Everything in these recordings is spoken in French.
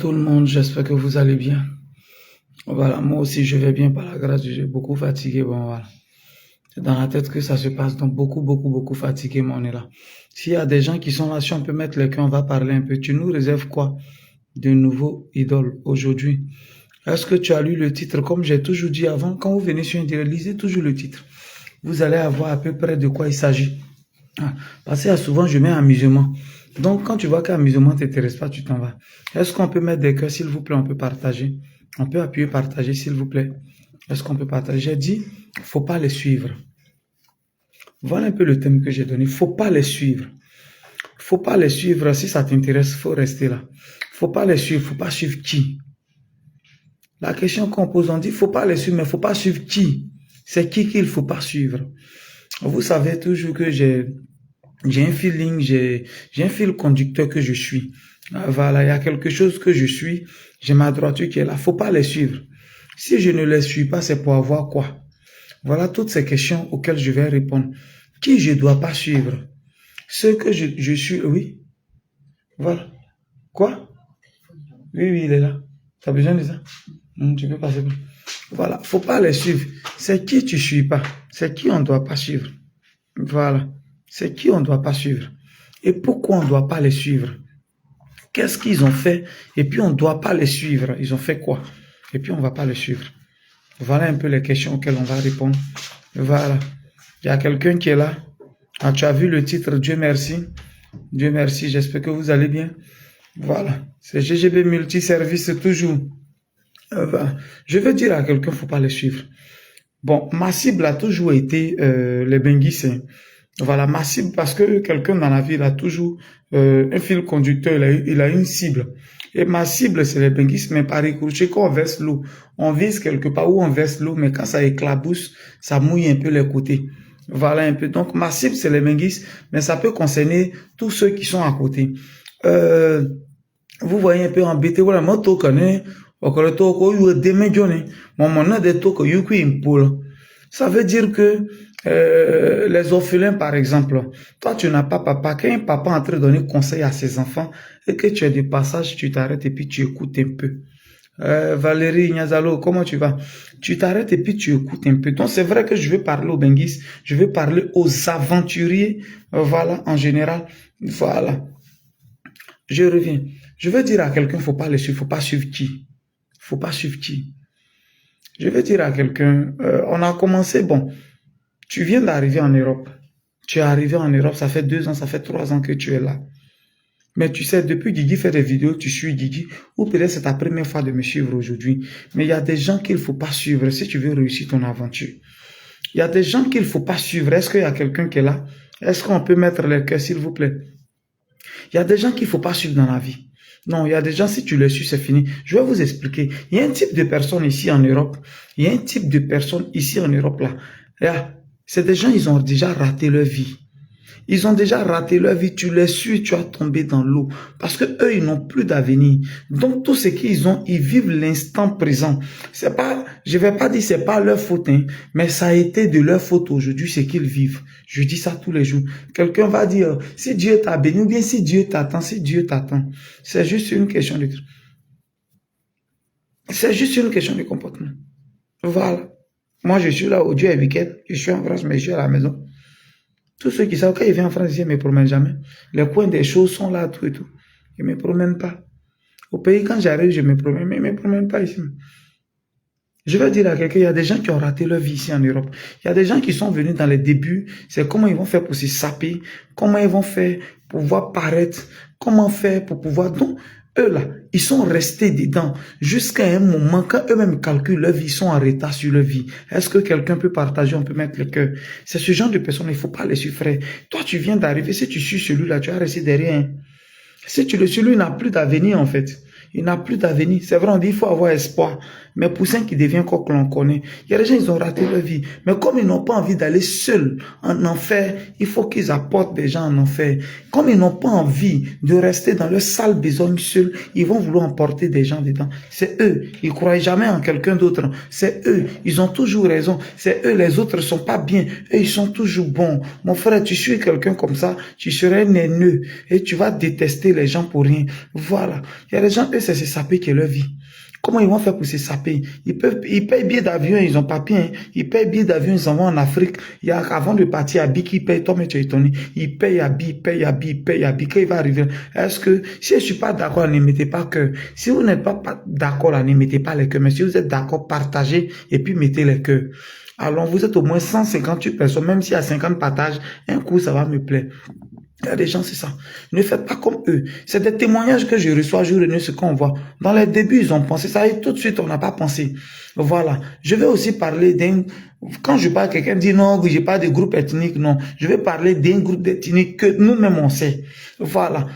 Tout le monde, j'espère que vous allez bien. Voilà, moi aussi je vais bien par la grâce de Dieu, beaucoup fatigué, bon voilà. C'est dans la tête que ça se passe, donc beaucoup fatigué, mais on est là. S'il y a des gens qui sont là, si on peut mettre les cœurs, on va parler un peu. Tu nous réserves quoi de nouveau idole aujourd'hui? Est-ce que tu as lu le titre? Comme j'ai toujours dit avant, quand vous venez sur Internet, lisez toujours le titre. Vous allez avoir à peu près de quoi il s'agit. Parce que souvent je mets amusement. Donc quand tu vois qu'amusement t'intéresse pas, tu t'en vas. Est-ce qu'on peut mettre des cœurs, s'il vous plaît, on peut partager. On peut appuyer partager, s'il vous plaît. Est-ce qu'on peut partager? J'ai dit, faut pas les suivre. Voilà un peu le thème que j'ai donné. Faut pas les suivre. Faut pas les suivre. Si ça t'intéresse, faut rester là. Faut pas les suivre. Faut pas suivre qui? La question qu'on pose, on dit, faut pas les suivre, mais faut pas suivre qui? C'est qui qu'il faut pas suivre? Vous savez toujours que j'ai un feeling, j'ai un fil conducteur que je suis. Voilà, il y a quelque chose que je suis, j'ai ma droiture qui est là, faut pas les suivre. Si je ne les suis pas, c'est pour avoir quoi? Voilà toutes ces questions auxquelles je vais répondre. Qui je dois pas suivre? Ceux que je suis, oui. Voilà. Quoi? Oui, oui, il est là. T'as besoin de ça? Tu peux passer. Voilà, faut pas les suivre. C'est qui tu suis pas? C'est qui on doit pas suivre? Voilà. C'est qui on doit pas suivre? Et pourquoi on doit pas les suivre? Qu'est-ce qu'ils ont fait? Et puis on doit pas les suivre. Ils ont fait quoi? Et puis on va pas les suivre. Voilà un peu les questions auxquelles on va répondre. Voilà. Il y a quelqu'un qui est là. Ah, tu as vu le titre, Dieu merci. Dieu merci, j'espère que vous allez bien. Voilà. C'est GGB Multiservice toujours. Voilà. Je veux dire à quelqu'un, faut pas les suivre. Bon, ma cible a toujours été les Benguis. Voilà, ma cible, parce que quelqu'un dans la vie, il a toujours un fil conducteur, il a une cible. Et ma cible, c'est les Benguis, mais par ricochet, quand on verse l'eau, on vise quelque part où on verse l'eau, mais quand ça éclabousse, ça mouille un peu les côtés. Voilà un peu. Donc, ma cible, c'est les Benguis, mais ça peut concerner tous ceux qui sont à côté. Vous voyez un peu embêté, voilà, moi, tout connais, ça veut dire que les orphelins, par exemple, toi, tu n'as pas papa. Quand un papa est en train de donner conseil à ses enfants et que tu es de passage, tu t'arrêtes et puis tu écoutes un peu. Valérie Niazalo, comment tu vas? Tu t'arrêtes et puis tu écoutes un peu. Donc, c'est vrai que je vais parler aux Benguis, je vais parler aux aventuriers, voilà, en général. Voilà. Je reviens. Je veux dire à quelqu'un, faut pas les suivre, faut pas suivre qui? Faut pas suivre qui? Je veux dire à quelqu'un, on a commencé, bon, tu viens d'arriver en Europe. Tu es arrivé en Europe, ça fait 2 ans, ça fait 3 ans que tu es là. Mais tu sais, depuis Guigui fait des vidéos, tu suis Guigui, ou peut-être c'est ta première fois de me suivre aujourd'hui. Mais il y a des gens qu'il ne faut pas suivre si tu veux réussir ton aventure. Il y a des gens qu'il ne faut pas suivre. Est-ce qu'il y a quelqu'un qui est là? Est-ce qu'on peut mettre les cœurs, s'il vous plaît? Il y a des gens qu'il ne faut pas suivre dans la vie. Non, il y a des gens, si tu les suis, c'est fini. Je vais vous expliquer. Il y a un type de personnes ici en Europe. Il y a un type de personnes ici en Europe là. Là, c'est des gens, ils ont déjà raté leur vie. Ils ont déjà raté leur vie. Tu les suis, tu as tombé dans l'eau. Parce que eux, ils n'ont plus d'avenir. Donc, tout ce qu'ils ont, ils vivent l'instant présent. C'est pas, je vais pas dire c'est pas leur faute, hein, mais ça a été de leur faute aujourd'hui, ce qu'ils vivent. Je dis ça tous les jours. Quelqu'un va dire, si Dieu t'a béni, ou bien si Dieu t'attend, si Dieu t'attend. C'est juste une question de, c'est juste une question de comportement. Voilà. Moi, je suis là, au Dieu est week-end. Je suis en France, mais je suis à la maison. Tous ceux qui savent, quand ils viennent en France, ils ne me promènent jamais. Les coins des choses sont là, tout et tout. Ils ne me promènent pas. Au pays, quand j'arrive, je me promène, mais ils ne me promènent pas ici. Je vais dire à quelqu'un, il y a des gens qui ont raté leur vie ici en Europe. Il y a des gens qui sont venus dans les débuts. C'est comment ils vont faire pour se saper, comment ils vont faire pour pouvoir paraître, comment faire pour pouvoir... Donc, eux là, ils sont restés dedans jusqu'à un moment, quand eux-mêmes calculent leur vie, ils sont en retard sur leur vie. Est-ce que quelqu'un peut partager, on peut mettre le cœur? C'est ce genre de personnes, il ne faut pas les suivre, frère. Toi, tu viens d'arriver, si tu suis celui-là, tu vas rester derrière. Si tu le suis, lui, il n'a plus d'avenir en fait. Il n'a plus d'avenir. C'est vrai, on dit qu'il faut avoir espoir. Mais Poussin qui devient quoi que l'on connaît. Il y a des gens, ils ont raté leur vie. Mais comme ils n'ont pas envie d'aller seuls en enfer, il faut qu'ils apportent des gens en enfer. Comme ils n'ont pas envie de rester dans leur sale besogne seuls, ils vont vouloir emporter des gens dedans. C'est eux. Ils ne croient jamais en quelqu'un d'autre. C'est eux. Ils ont toujours raison. C'est eux. Les autres ne sont pas bien. Eux, ils sont toujours bons. Mon frère, tu suis quelqu'un comme ça, tu serais un haineux. Et tu vas détester les gens pour rien. Voilà. Il y a des gens, eux, que c'est se saper qui est leur vie. Comment ils vont faire pour se saper? Ils payent billet d'avion, ils ont papier, hein. Ils payent billet d'avion, ils s'en vont en Afrique. Avant de partir à Bic, ils payent, toi, mais tu es étonné. Ils payent à Bic, payent à Bic, payent à Bic. Quand il va arriver, est-ce que, si je suis pas d'accord, ne mettez pas cœur. Si vous n'êtes pas d'accord, ne mettez pas les cœurs. Mais si vous êtes d'accord, partagez et puis mettez les cœurs. Alors, vous êtes au moins 158 personnes, même s'il y a 50 partages, un coup, ça va me plaire. Il y a des gens, c'est ça. Ne faites pas comme eux. C'est des témoignages que je reçois jour et nuit, ce qu'on voit. Dans les débuts, ils ont pensé ça et tout de suite, on n'a pas pensé. Voilà. Je vais aussi parler quand je parle, quelqu'un dit non, j'ai pas de groupe ethnique, non. Je vais parler d'un groupe ethnique que nous-mêmes on sait. Voilà.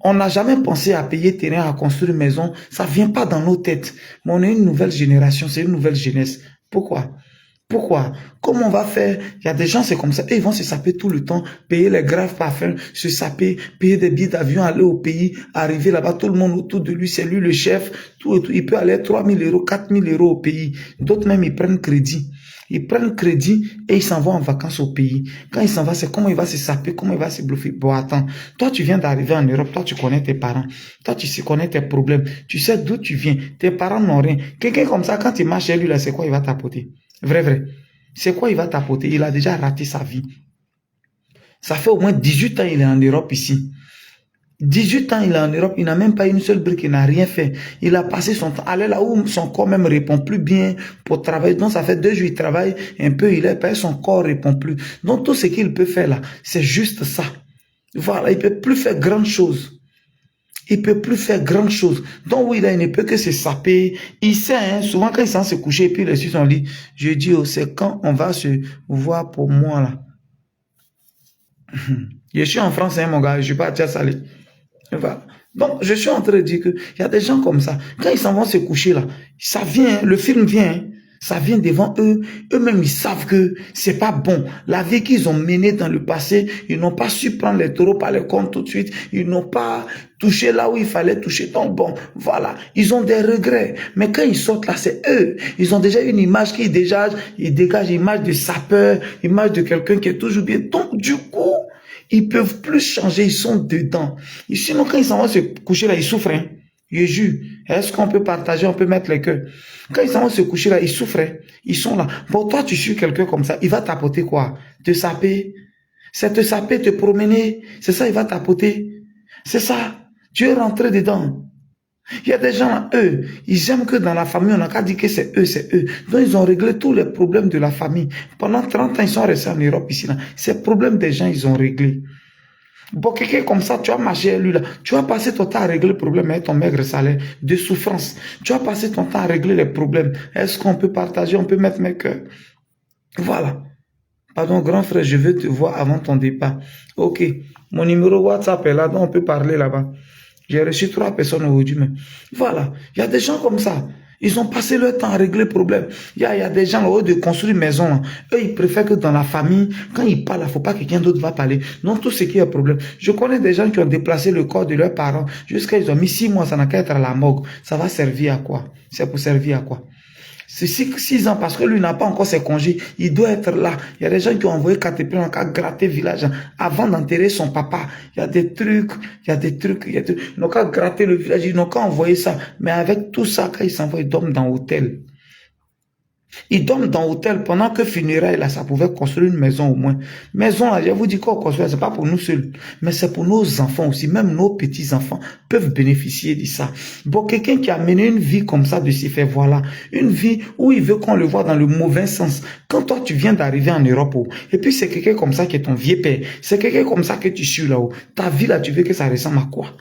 On n'a jamais pensé à payer terrain, à construire une maison. Ça vient pas dans nos têtes. Mais on est une nouvelle génération, c'est une nouvelle jeunesse. Pourquoi? Pourquoi? Comment on va faire? Il y a des gens, c'est comme ça. Et ils vont se saper tout le temps, payer les graves parfums, se saper, payer des billets d'avion, aller au pays, arriver là-bas, tout le monde autour de lui, c'est lui le chef, tout. Il peut aller 3 000 euros, 4 000 euros au pays. D'autres même, ils prennent crédit. Ils prennent crédit et ils s'en vont en vacances au pays. Quand ils s'en vont, c'est comment il va se saper, comment il va se bluffer. Bon, attends. Toi, tu viens d'arriver en Europe. Toi, tu connais tes parents. Toi, tu connais tes problèmes. Tu sais d'où tu viens. Tes parents n'ont rien. Quelqu'un comme ça, quand il marche chez lui, là, c'est quoi il va t'apporter? Vrai. C'est quoi il va t'apporter? Il a déjà raté sa vie. Ça fait au moins 18 ans il est en Europe ici. 18 ans il est en Europe, il n'a même pas une seule brique, il n'a rien fait. Il a passé son temps, aller là où son corps même répond plus bien pour travailler. Donc ça fait 2 jours, il travaille un peu, il est payé, son corps répond plus. Donc tout ce qu'il peut faire là, c'est juste ça. Voilà, il peut plus faire grande chose. Il peut plus faire grand chose. Donc oui, là, il ne peut que se saper. Il sait, hein, souvent quand il s'en se coucher, et puis il est sur son lit, je dis, oh, c'est quand on va se voir pour moi, là. Je suis en France, hein, mon gars, je suis pas à Tiasalé. Voilà. Donc, je suis en train de dire que il y a des gens comme ça. Quand ils s'en vont se coucher, là, ça vient, hein, le film vient, hein. Ça vient devant eux. Eux-mêmes, ils savent que c'est pas bon. La vie qu'ils ont menée dans le passé, ils n'ont pas su prendre les taureaux par les cornes tout de suite. Ils n'ont pas touché là où il fallait toucher. Donc bon, voilà. Ils ont des regrets. Mais quand ils sortent là, c'est eux. Ils ont déjà une image qui dégage une image de sapeur, image de quelqu'un qui est toujours bien. Donc du coup, ils peuvent plus changer. Ils sont dedans. Et sinon, quand ils s'en vont se coucher là, ils souffrent, hein. Je jure. Est-ce qu'on peut partager, on peut mettre les cœurs? Quand ils s'en vont se coucher là, ils souffrent. Ils sont là. Bon, toi, tu suis quelqu'un comme ça, il va t'apporter quoi? Te saper. C'est te saper, te promener. C'est ça, il va t'apporter. C'est ça. Tu es rentré dedans. Il y a des gens là, eux, ils aiment que dans la famille, on n'a qu'à dire que c'est eux, c'est eux. Donc, ils ont réglé tous les problèmes de la famille. Pendant 30 ans, ils sont restés en Europe ici, là. Ces problèmes des gens, ils ont réglé. Bon, quelqu'un comme ça, tu as marché lui là, tu as passé ton temps à régler le problème avec ton maigre salaire de souffrance. Tu as passé ton temps à régler les problèmes. Est-ce qu'on peut partager, on peut mettre mes cœurs? Voilà. Pardon, grand frère, je veux te voir avant ton départ. Ok. Mon numéro WhatsApp est là, donc on peut parler là-bas. J'ai reçu 3 personnes aujourd'hui, mais voilà. Il y a des gens comme ça. Ils ont passé leur temps à régler le problème. Il y a des gens, au lieu de construire une maison, là, eux, ils préfèrent que dans la famille, quand ils parlent, il ne faut pas que quelqu'un d'autre va parler. Non, tout ce qui est problème. Je connais des gens qui ont déplacé le corps de leurs parents jusqu'à ils ont mis 6 mois, ça n'a qu'à être à la morgue. Ça va servir à quoi? C'est pour servir à quoi? C'est 6 ans parce que lui n'a pas encore ses congés. Il doit être là. Il y a des gens qui ont envoyé Caterpillar en cas gratter village avant d'enterrer son papa. Il y a des trucs, Ils n'ont qu'à gratter le village, ils n'ont qu'à envoyer ça. Mais avec tout ça, quand ils s'envoient, ils dorment dans l'hôtel. Ils dorment dans l'hôtel pendant que funérailles, là, ça pouvait construire une maison au moins. Maison, là, je vous dis qu'on construit, c'est pas pour nous seuls, mais c'est pour nos enfants aussi. Même nos petits-enfants peuvent bénéficier de ça. Bon, quelqu'un qui a mené une vie comme ça, de s'y faire, voilà. Une vie où il veut qu'on le voit dans le mauvais sens. Quand toi, tu viens d'arriver en Europe, et puis c'est quelqu'un comme ça qui est ton vieux père. C'est quelqu'un comme ça que tu suis là-haut. Ta vie, là, tu veux que ça ressemble à quoi?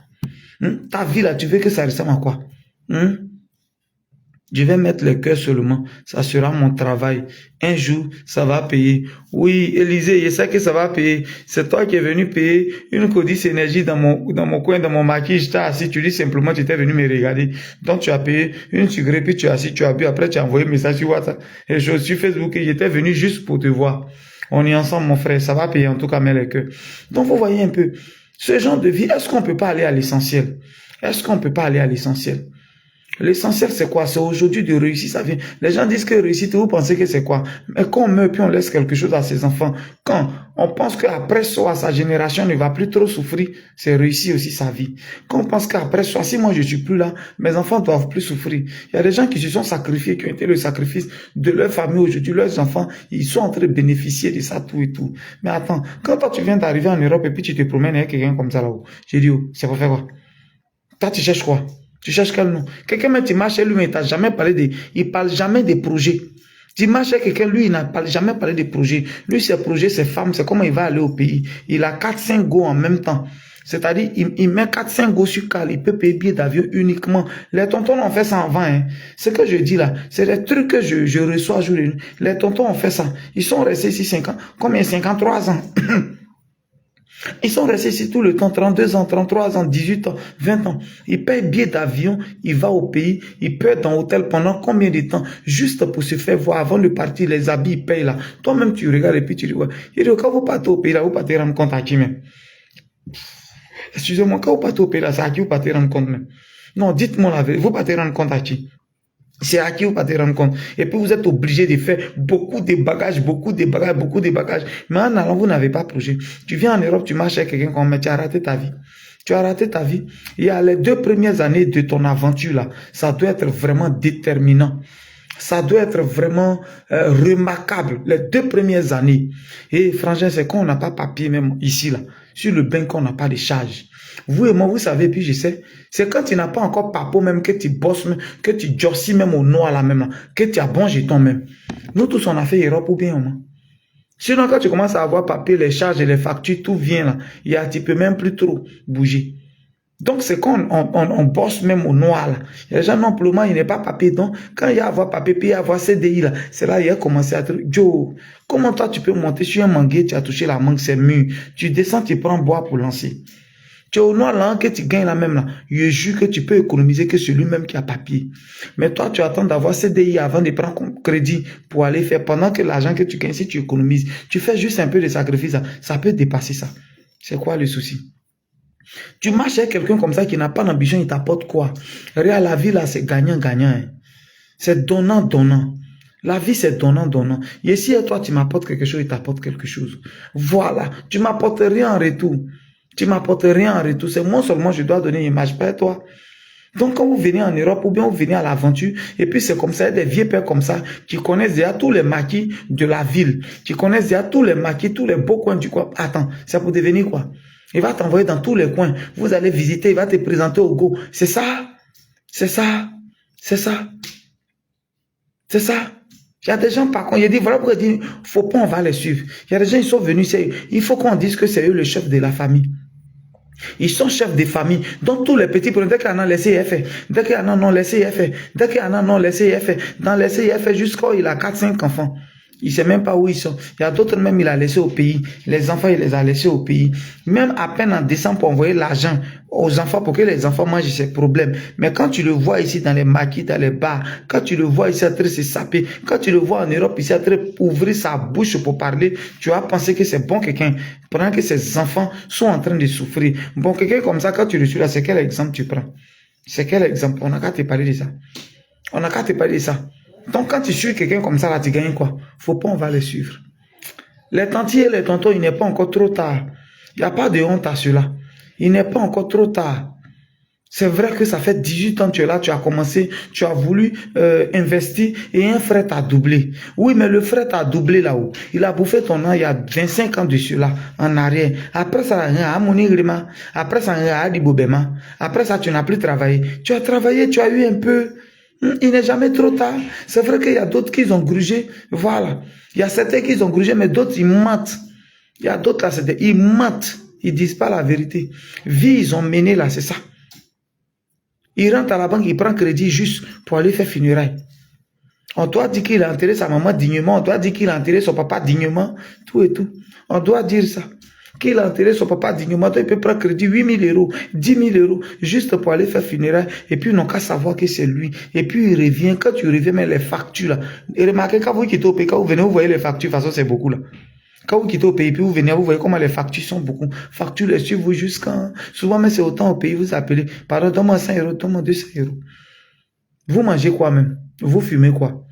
Ta vie, là, tu veux que ça ressemble à quoi? Je vais mettre le cœur seulement. Ça sera mon travail. Un jour, ça va payer. Oui, Élisée, je sais que ça va payer. C'est toi qui es venu payer une Codis énergie dans mon coin, dans mon maquis. J'étais assis. Tu dis simplement, tu étais venu me regarder. Donc, tu as payé une sucrée, puis tu es assis, tu as bu. Après, tu as envoyé un message sur WhatsApp. Et je suis Facebook et j'étais venu juste pour te voir. On est ensemble, mon frère. Ça va payer, en tout cas, mais le cœur. Donc, vous voyez un peu. Ce genre de vie, est-ce qu'on peut pas aller à l'essentiel? Est-ce qu'on peut pas aller à l'essentiel? L'essentiel, c'est quoi? C'est aujourd'hui de réussir sa vie. Les gens disent que réussite, vous pensez que c'est quoi? Mais quand on meurt, puis on laisse quelque chose à ses enfants, quand on pense qu'après soi, sa génération ne va plus trop souffrir, c'est réussir aussi sa vie. Quand on pense qu'après soi, si moi je suis plus là, mes enfants doivent plus souffrir. Il y a des gens qui se sont sacrifiés, qui ont été le sacrifice de leur famille aujourd'hui, leurs enfants, ils sont en train de bénéficier de ça, tout et tout. Mais attends, quand toi tu viens d'arriver en Europe et puis tu te promènes avec quelqu'un comme ça là-haut, j'ai dit, oh, c'est pour faire quoi? Toi, tu cherches quoi? Tu cherches quel nom? Quelqu'un met tu marches chez lui, mais il t'a jamais parlé il parle jamais des projets. Tu marches chez quelqu'un, lui, il n'a jamais parlé des projets. Lui, ses projets, ses femmes, c'est comment il va aller au pays. Il a 4-5 go en même temps. C'est-à-dire, il met 4-5 go sur cale, il peut payer billet d'avion uniquement. Les tontons ont fait ça en vain, hein. Ce que je dis là, c'est des trucs que je reçois jour et nuit. Les tontons ont fait ça. Ils sont restés ici 5 ans. Combien? 53 ans. Ils sont restés ici tout le temps, 32 ans, 33 ans, 18 ans, 20 ans. Ils payent billet d'avion, il va au pays, il peut être dans l'hôtel pendant combien de temps, juste pour se faire voir avant de partir, les habits, ils payent là. Toi-même, tu regardes et puis tu dis, ouais. Il dit, quand vous partez au pays là, vous partez rendre compte à qui même? Excusez-moi, quand vous partez au pays là, c'est à qui vous partez rendre compte même? Non, dites-moi la vérité, vous partez rendre compte à qui? C'est à qui vous partez rendre compte. Et puis vous êtes obligé de faire beaucoup de bagages, beaucoup de bagages, beaucoup de bagages. Mais en allant, vous n'avez pas de projet. Tu viens en Europe, tu marches avec quelqu'un comme mais tu as raté ta vie. Tu as raté ta vie. Il y a les 2 premières années de ton aventure là. Ça doit être vraiment déterminant. Ça doit être vraiment remarquable. Les 2 premières années. Et franchement, c'est quand on n'a pas papier même ici là. Sur le bain, qu'on n'a pas de charge. Vous et moi, vous savez, puis je sais, c'est quand tu n'as pas encore papo même, que tu bosses même, que tu jossis même au noir là même, là, que tu as bon jeton même. Nous tous, on a fait Europe ou bien au moins. Sinon, quand tu commences à avoir papier, les charges et les factures, tout vient là. Tu peux même plus trop bouger. Donc, c'est quand on bosse même au noir là. Les gens non plus, il n'est pas papier. Donc, quand il y a avoir papier, puis il y a avoir CDI là, c'est là il a commencé à dire, Joe, comment toi tu peux monter sur un manguier, tu as touché la mangue, c'est mûr. Tu descends, tu prends bois pour lancer. Tu es au noir là, que tu gagnes là même là. Je jure que tu peux économiser que celui-même qui a papier. Mais toi, tu attends d'avoir CDI avant de prendre crédit pour aller faire. Pendant que l'argent que tu gagnes, si tu économises, tu fais juste un peu de sacrifice, ça peut dépasser ça. C'est quoi le souci? Tu marches avec quelqu'un comme ça qui n'a pas d'ambition, il t'apporte quoi? Regarde, la vie là, c'est gagnant-gagnant. Hein. C'est donnant-donnant. La vie, c'est donnant-donnant. Et si toi, tu m'apportes quelque chose, il t'apporte quelque chose. Voilà. Tu m'apportes rien en retour. Tu m'apportes rien en retour. C'est moi seulement, je dois donner une image, pas toi. Donc, quand vous venez en Europe ou bien vous venez à l'aventure, et puis c'est comme ça, il y a des vieux pères comme ça, qui connaissent déjà tous les maquis de la ville, qui connaissent déjà tous les maquis, tous les beaux coins du coin. Attends, c'est pour devenir quoi? Il va t'envoyer dans tous les coins. Vous allez visiter, il va te présenter au go. C'est ça. C'est ça. C'est ça. C'est ça. Il y a des gens, par contre, il dit, voilà pourquoi il dit, faut pas, on va les suivre. Il y a des gens, ils sont venus, il faut qu'on dise que c'est eux le chef de la famille. Ils sont chefs de famille. Donc, tous les petits, dès qu'il y en a, laissez faire. Dès qu'il y en a, non, laissez faire. Dès qu'il y en a, non, laissez faire. Dans laissez faire jusqu'à il a 4-5 enfants. Il sait même pas où ils sont. Il y a d'autres même, il a laissé au pays. Les enfants, il les a laissés au pays. Même à peine en décembre pour envoyer l'argent aux enfants pour que les enfants mangent, c'est problème. Mais quand tu le vois ici dans les maquis, dans les bars, quand tu le vois ici à train de se saper, quand tu le vois en Europe ici à train d'ouvrir sa bouche pour parler, tu vas penser que c'est bon quelqu'un. Pendant que ses enfants sont en train de souffrir. Bon, quelqu'un comme ça, quand tu le suis là, c'est quel exemple tu prends? C'est quel exemple? On n'a qu'à te parler de ça. On n'a qu'à te parler de ça. Donc, quand tu suis quelqu'un comme ça, là, tu gagnes quoi? Faut pas, on va les suivre. Les tantiers et les tontons, il n'est pas encore trop tard. Il n'y a pas de honte à cela. Il n'est pas encore trop tard. C'est vrai que ça fait 18 ans que tu es là, tu as commencé, tu as voulu investir et un frère t'a doublé. Oui, mais le frère t'a doublé là-haut. Il a bouffé ton an il y a 25 ans de cela, en arrière. Après ça, après ça, après ça, tu n'as plus travaillé. Tu as travaillé, tu as eu un peu. Il n'est jamais trop tard. C'est vrai qu'il y a d'autres qui ont grugé. Voilà. Il y a certains qui ont grugé, mais d'autres, ils mentent. Il y a d'autres là, ils mentent. Ils disent pas la vérité. Vie, ils ont mené là, c'est ça. Il rentre à la banque, il prend crédit juste pour aller faire funérailles. On doit dire qu'il a enterré sa maman dignement. On doit dire qu'il a enterré son papa dignement. Tout et tout. On doit dire ça. Qu'il a enterré son papa dignement. Il peut prendre crédit 8 000 euros, 10 000 euros, juste pour aller faire funérailles. Et puis, ils n'ont qu'à savoir que c'est lui. Et puis, il revient. Quand tu reviens, mais les factures là. Et remarquez, quand vous quittez au pays, quand vous venez, vous voyez les factures. De toute façon, c'est beaucoup là. Quand vous quittez au pays, puis vous venez, vous voyez comment les factures sont beaucoup. Factures les suivent vous jusqu'à... Souvent, mais c'est autant au pays, vous appelez. Pardon, donne-moi 100 euros, donne-moi 200 euros. Vous mangez quoi même? Vous fumez quoi?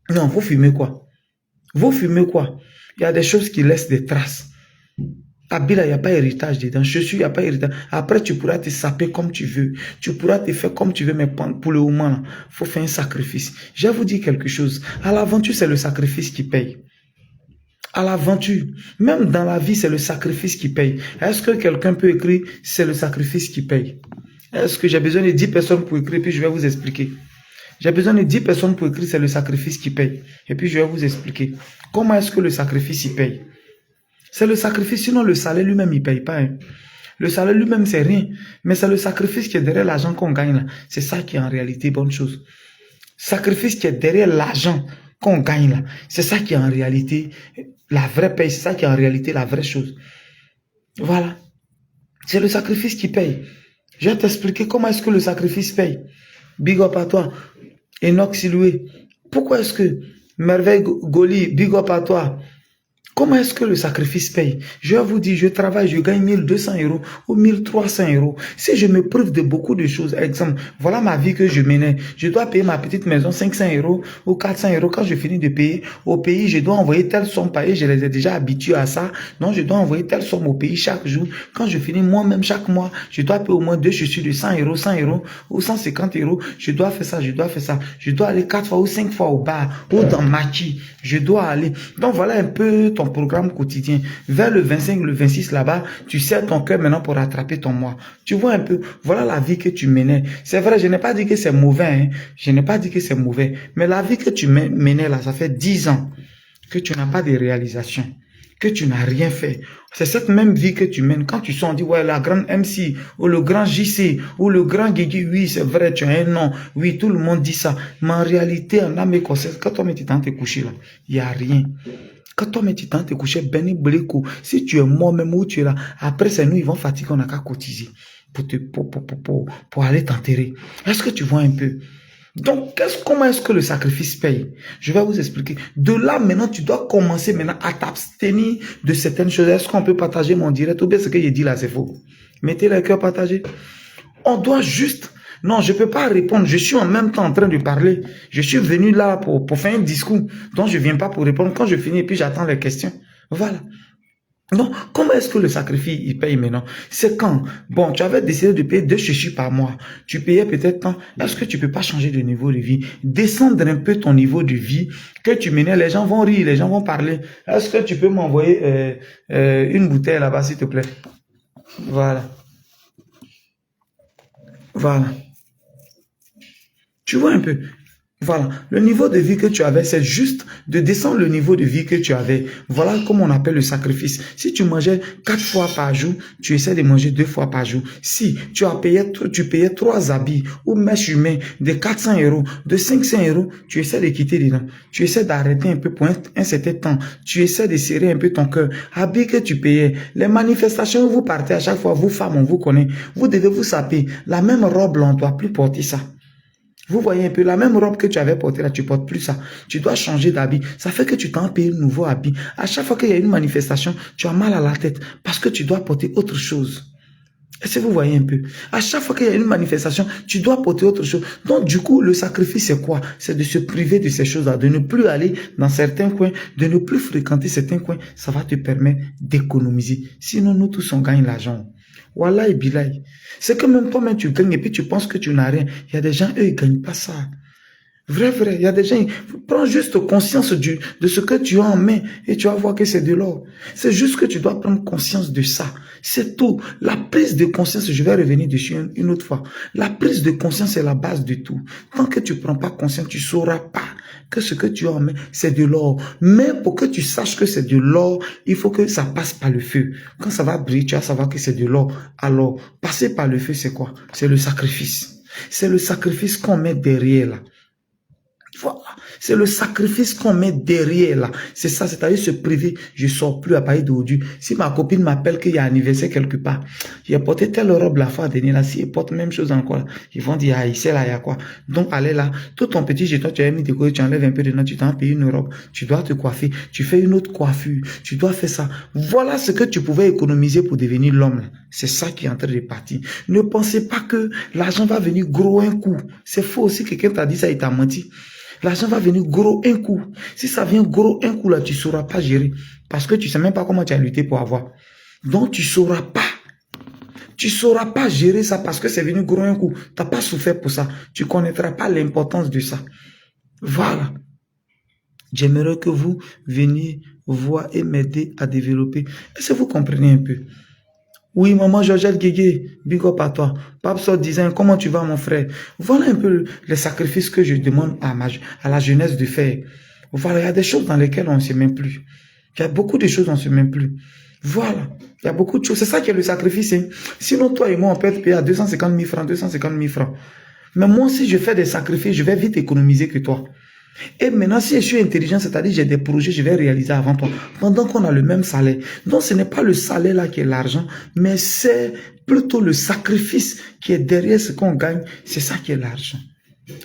Non, vous fumez quoi? Vous fumez quoi? Il y a des choses qui laissent des traces. Abila, il n'y a pas héritage dedans. Chaussure, il n'y a pas héritage. Après, tu pourras te saper comme tu veux. Tu pourras te faire comme tu veux, mais pour le moment, il faut faire un sacrifice. Je vais vous dire quelque chose. À l'aventure, c'est le sacrifice qui paye. À l'aventure, même dans la vie, c'est le sacrifice qui paye. Est-ce que quelqu'un peut écrire, c'est le sacrifice qui paye? Est-ce que j'ai besoin de 10 personnes pour écrire, puis je vais vous expliquer. J'ai besoin de 10 personnes pour écrire, c'est le sacrifice qui paye. Et puis je vais vous expliquer. Comment est-ce que le sacrifice, il paye? C'est le sacrifice, sinon le salaire lui-même, il ne paye pas. Hein. Le salaire lui-même, c'est rien. Mais c'est le sacrifice qui est derrière l'argent qu'on gagne là. C'est ça qui est en réalité bonne chose. Sacrifice qui est derrière l'argent qu'on gagne là. C'est ça qui est en réalité la vraie paye. C'est ça qui est en réalité la vraie chose. Voilà. C'est le sacrifice qui paye. Je vais t'expliquer comment est-ce que le sacrifice paye. Big up à toi. Enoch Siloué. Pourquoi est-ce que Merveille Goli, big up à toi. Comment est-ce que le sacrifice paye? Je vous dis, je travaille, je gagne 1200 € ou 1300 €. Si je me prive de beaucoup de choses, exemple, voilà ma vie que je menais. Je dois payer ma petite maison 500 € ou 400 € quand je finis de payer. Au pays, je dois envoyer telle somme payée, je les ai déjà habitués à ça. Donc, je dois envoyer telle somme au pays chaque jour. Quand je finis moi-même chaque mois, je dois payer au moins 2 chaussures de 100 €, 100 € ou 150 €. Je dois faire ça, je dois faire ça. Je dois aller 4 fois ou 5 fois au bar ou dans Machi. Je dois aller. Donc, voilà un peu ton programme quotidien. Vers le 25, le 26 là-bas, tu serres ton cœur maintenant pour rattraper ton mois. Tu vois un peu, voilà la vie que tu menais. C'est vrai, je n'ai pas dit que c'est mauvais, hein. Je n'ai pas dit que c'est mauvais. Mais la vie que tu menais là, ça fait 10 ans que tu n'as pas de réalisation, que tu n'as rien fait. C'est cette même vie que tu mènes. Quand tu sens, on dit, ouais, la grande MC, ou le grand JC, ou le grand Guigui, oui, c'est vrai, tu as un nom. Oui, tout le monde dit ça. Mais en réalité, en âme et conscience, quand toi, tu t'en t'es couché là, il n'y a rien. Quand toi, tu t'en t'es couché, Benny Bleko, si tu es mort même où tu es là, après, c'est nous, ils vont fatiguer, on n'a qu'à cotiser pour aller t'enterrer. Est-ce que tu vois un peu? Donc, comment est-ce que le sacrifice paye? Je vais vous expliquer. De là, maintenant, tu dois commencer maintenant à t'abstenir de certaines choses. Est-ce qu'on peut partager mon direct ou bien ce que j'ai dit là, c'est faux? Mettez le cœur partagé. On doit juste... Non, je ne peux pas répondre. Je suis en même temps en train de parler. Je suis venu là pour faire un discours. Donc, je ne viens pas pour répondre. Quand je finis, puis j'attends les questions. Voilà. Donc, comment est-ce que le sacrifice, il paye maintenant? C'est quand, bon, tu avais décidé de payer 2 chichis par mois. Tu payais peut-être tant. Est-ce que tu peux pas changer de niveau de vie? Descendre un peu ton niveau de vie que tu menais. Les gens vont rire, les gens vont parler. Est-ce que tu peux m'envoyer une bouteille là-bas, s'il te plaît? Voilà. Voilà. Tu vois un peu. Voilà, le niveau de vie que tu avais, c'est juste de descendre le niveau de vie que tu avais. Voilà comment on appelle le sacrifice. Si tu mangeais 4 fois par jour, tu essaies de manger 2 fois par jour. Si tu payais 3 habits ou mèches humaines de 400 €, de 500 €, tu essaies de quitter dedans. Tu essaies d'arrêter un peu pour un certain temps. Tu essaies de serrer un peu ton cœur. Habits que tu payais. Les manifestations où vous partez à chaque fois, vous femmes, on vous connaît. Vous devez vous saper. La même robe, on ne doit plus porter ça. Vous voyez un peu, la même robe que tu avais portée là, tu portes plus ça. Tu dois changer d'habit. Ça fait que tu t'en payes un nouveau habit. À chaque fois qu'il y a une manifestation, tu as mal à la tête parce que tu dois porter autre chose. Est-ce que vous voyez un peu? À chaque fois qu'il y a une manifestation, tu dois porter autre chose. Donc, du coup, le sacrifice, c'est quoi? C'est de se priver de ces choses-là, de ne plus aller dans certains coins, de ne plus fréquenter certains coins. Ça va te permettre d'économiser. Sinon, nous tous, on gagne l'argent. Wallah et bilaï. C'est que même toi-même, tu gagnes et puis tu penses que tu n'as rien. Il y a des gens, eux, ils ne gagnent pas ça. Vrai, il y a des gens, prends juste conscience de ce que tu as en main et tu vas voir que c'est de l'or. C'est juste que tu dois prendre conscience de ça. C'est tout. La prise de conscience, je vais revenir dessus une autre fois. La prise de conscience est la base de tout. Tant que tu ne prends pas conscience, tu ne sauras pas que ce que tu as en main, c'est de l'or. Mais pour que tu saches que c'est de l'or, il faut que ça passe par le feu. Quand ça va briller, tu vas savoir que c'est de l'or. Alors, passer par le feu, c'est quoi? C'est le sacrifice. C'est le sacrifice qu'on met derrière là. Voilà. C'est le sacrifice qu'on met derrière là. C'est ça, c'est-à-dire se priver. Je sors plus à parler d'aujourd'hui. Si ma copine m'appelle qu'il y a un anniversaire quelque part, j'ai porté telle robe la fois dernière là, si elle porte même chose encore là, ils vont dire, ah, ici là, il y a quoi? Donc, allez là, tout ton petit jeton, tu as mis de côté, tu enlèves un peu dedans, tu t'en payes une robe, tu dois te coiffer, tu fais une autre coiffure, tu dois faire ça. Voilà ce que tu pouvais économiser pour devenir l'homme. C'est ça qui est en train de partir. Ne pensez pas que l'argent va venir gros un coup. C'est faux aussi, quelqu'un t'a dit ça, il t'a menti. L'argent va venir gros un coup. Si ça vient gros un coup là, tu ne sauras pas gérer. Parce que tu ne sais même pas comment tu as lutté pour avoir. Donc tu ne sauras pas. Tu ne sauras pas gérer ça parce que c'est venu gros un coup. Tu n'as pas souffert pour ça. Tu ne connaîtras pas l'importance de ça. Voilà. J'aimerais que vous veniez voir et m'aider à développer. Est-ce que vous comprenez un peu? Oui, maman Georgette Guégué, big up à toi. Pape Sort disant, comment tu vas mon frère? Voilà un peu les sacrifices que je demande à la jeunesse de faire. Voilà, il y a des choses dans lesquelles on ne se met plus. Il y a beaucoup de choses on ne se met plus. Voilà, il y a beaucoup de choses. C'est ça qui est le sacrifice. Hein. Sinon, toi et moi, on peut être payé à 250 000 francs, 250 000 francs. Mais moi, si je fais des sacrifices, je vais vite économiser que toi. Et maintenant, si je suis intelligent, c'est-à-dire j'ai des projets, je vais réaliser avant toi, pendant qu'on a le même salaire. Donc, ce n'est pas le salaire là qui est l'argent, mais c'est plutôt le sacrifice qui est derrière ce qu'on gagne. C'est ça qui est l'argent.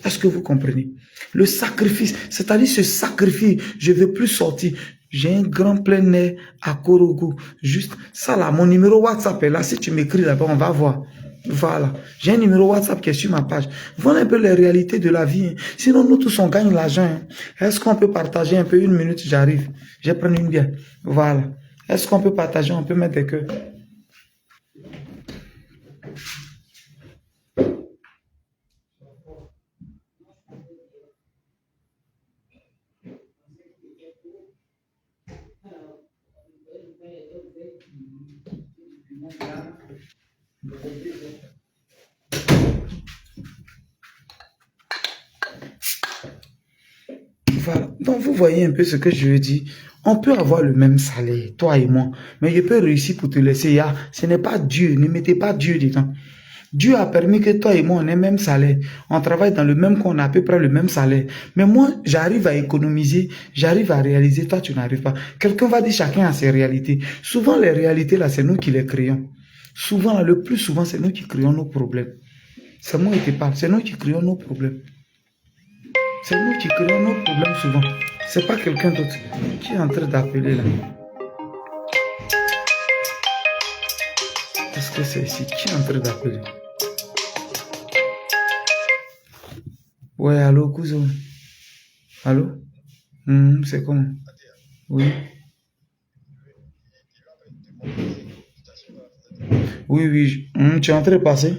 Est-ce que vous comprenez? Le sacrifice, c'est-à-dire ce sacrifice, je ne veux plus sortir. J'ai un grand plein air à Korogo. Juste ça là, mon numéro WhatsApp est là. Si tu m'écris là-bas, on va voir. Voilà. J'ai un numéro WhatsApp qui est sur ma page. Voilà un peu les réalités de la vie. Hein. Sinon, nous tous, on gagne l'argent. Hein. Est-ce qu'on peut partager un peu? Une minute, j'arrive. Je vais prendre une bière. Voilà. Est-ce qu'on peut partager? On peut mettre des queues. Voilà. Donc, vous voyez un peu ce que je dis. On peut avoir le même salaire, toi et moi, mais je peux réussir pour te laisser. Ce n'est pas Dieu. Ne mettez pas Dieu dedans. Dieu a permis que toi et moi, on ait le même salaire. On travaille dans le même qu'on a à peu près le même salaire. Mais moi, j'arrive à économiser, j'arrive à réaliser. Toi, tu n'arrives pas. Quelqu'un va dire chacun a ses réalités. Souvent, les réalités, là, c'est nous qui les créons. Souvent, là, le plus souvent, c'est nous qui créons nos problèmes. C'est moi qui te parle. C'est nous qui créons nos problèmes. C'est nous qui créons nos problèmes souvent. C'est pas quelqu'un d'autre qui est en train d'appeler là. Est-ce que c'est ici? Qui est en train d'appeler? Ouais, allô, cousin. Allô? C'est comment? Oui. Oui, oui. Tu es en train de passer?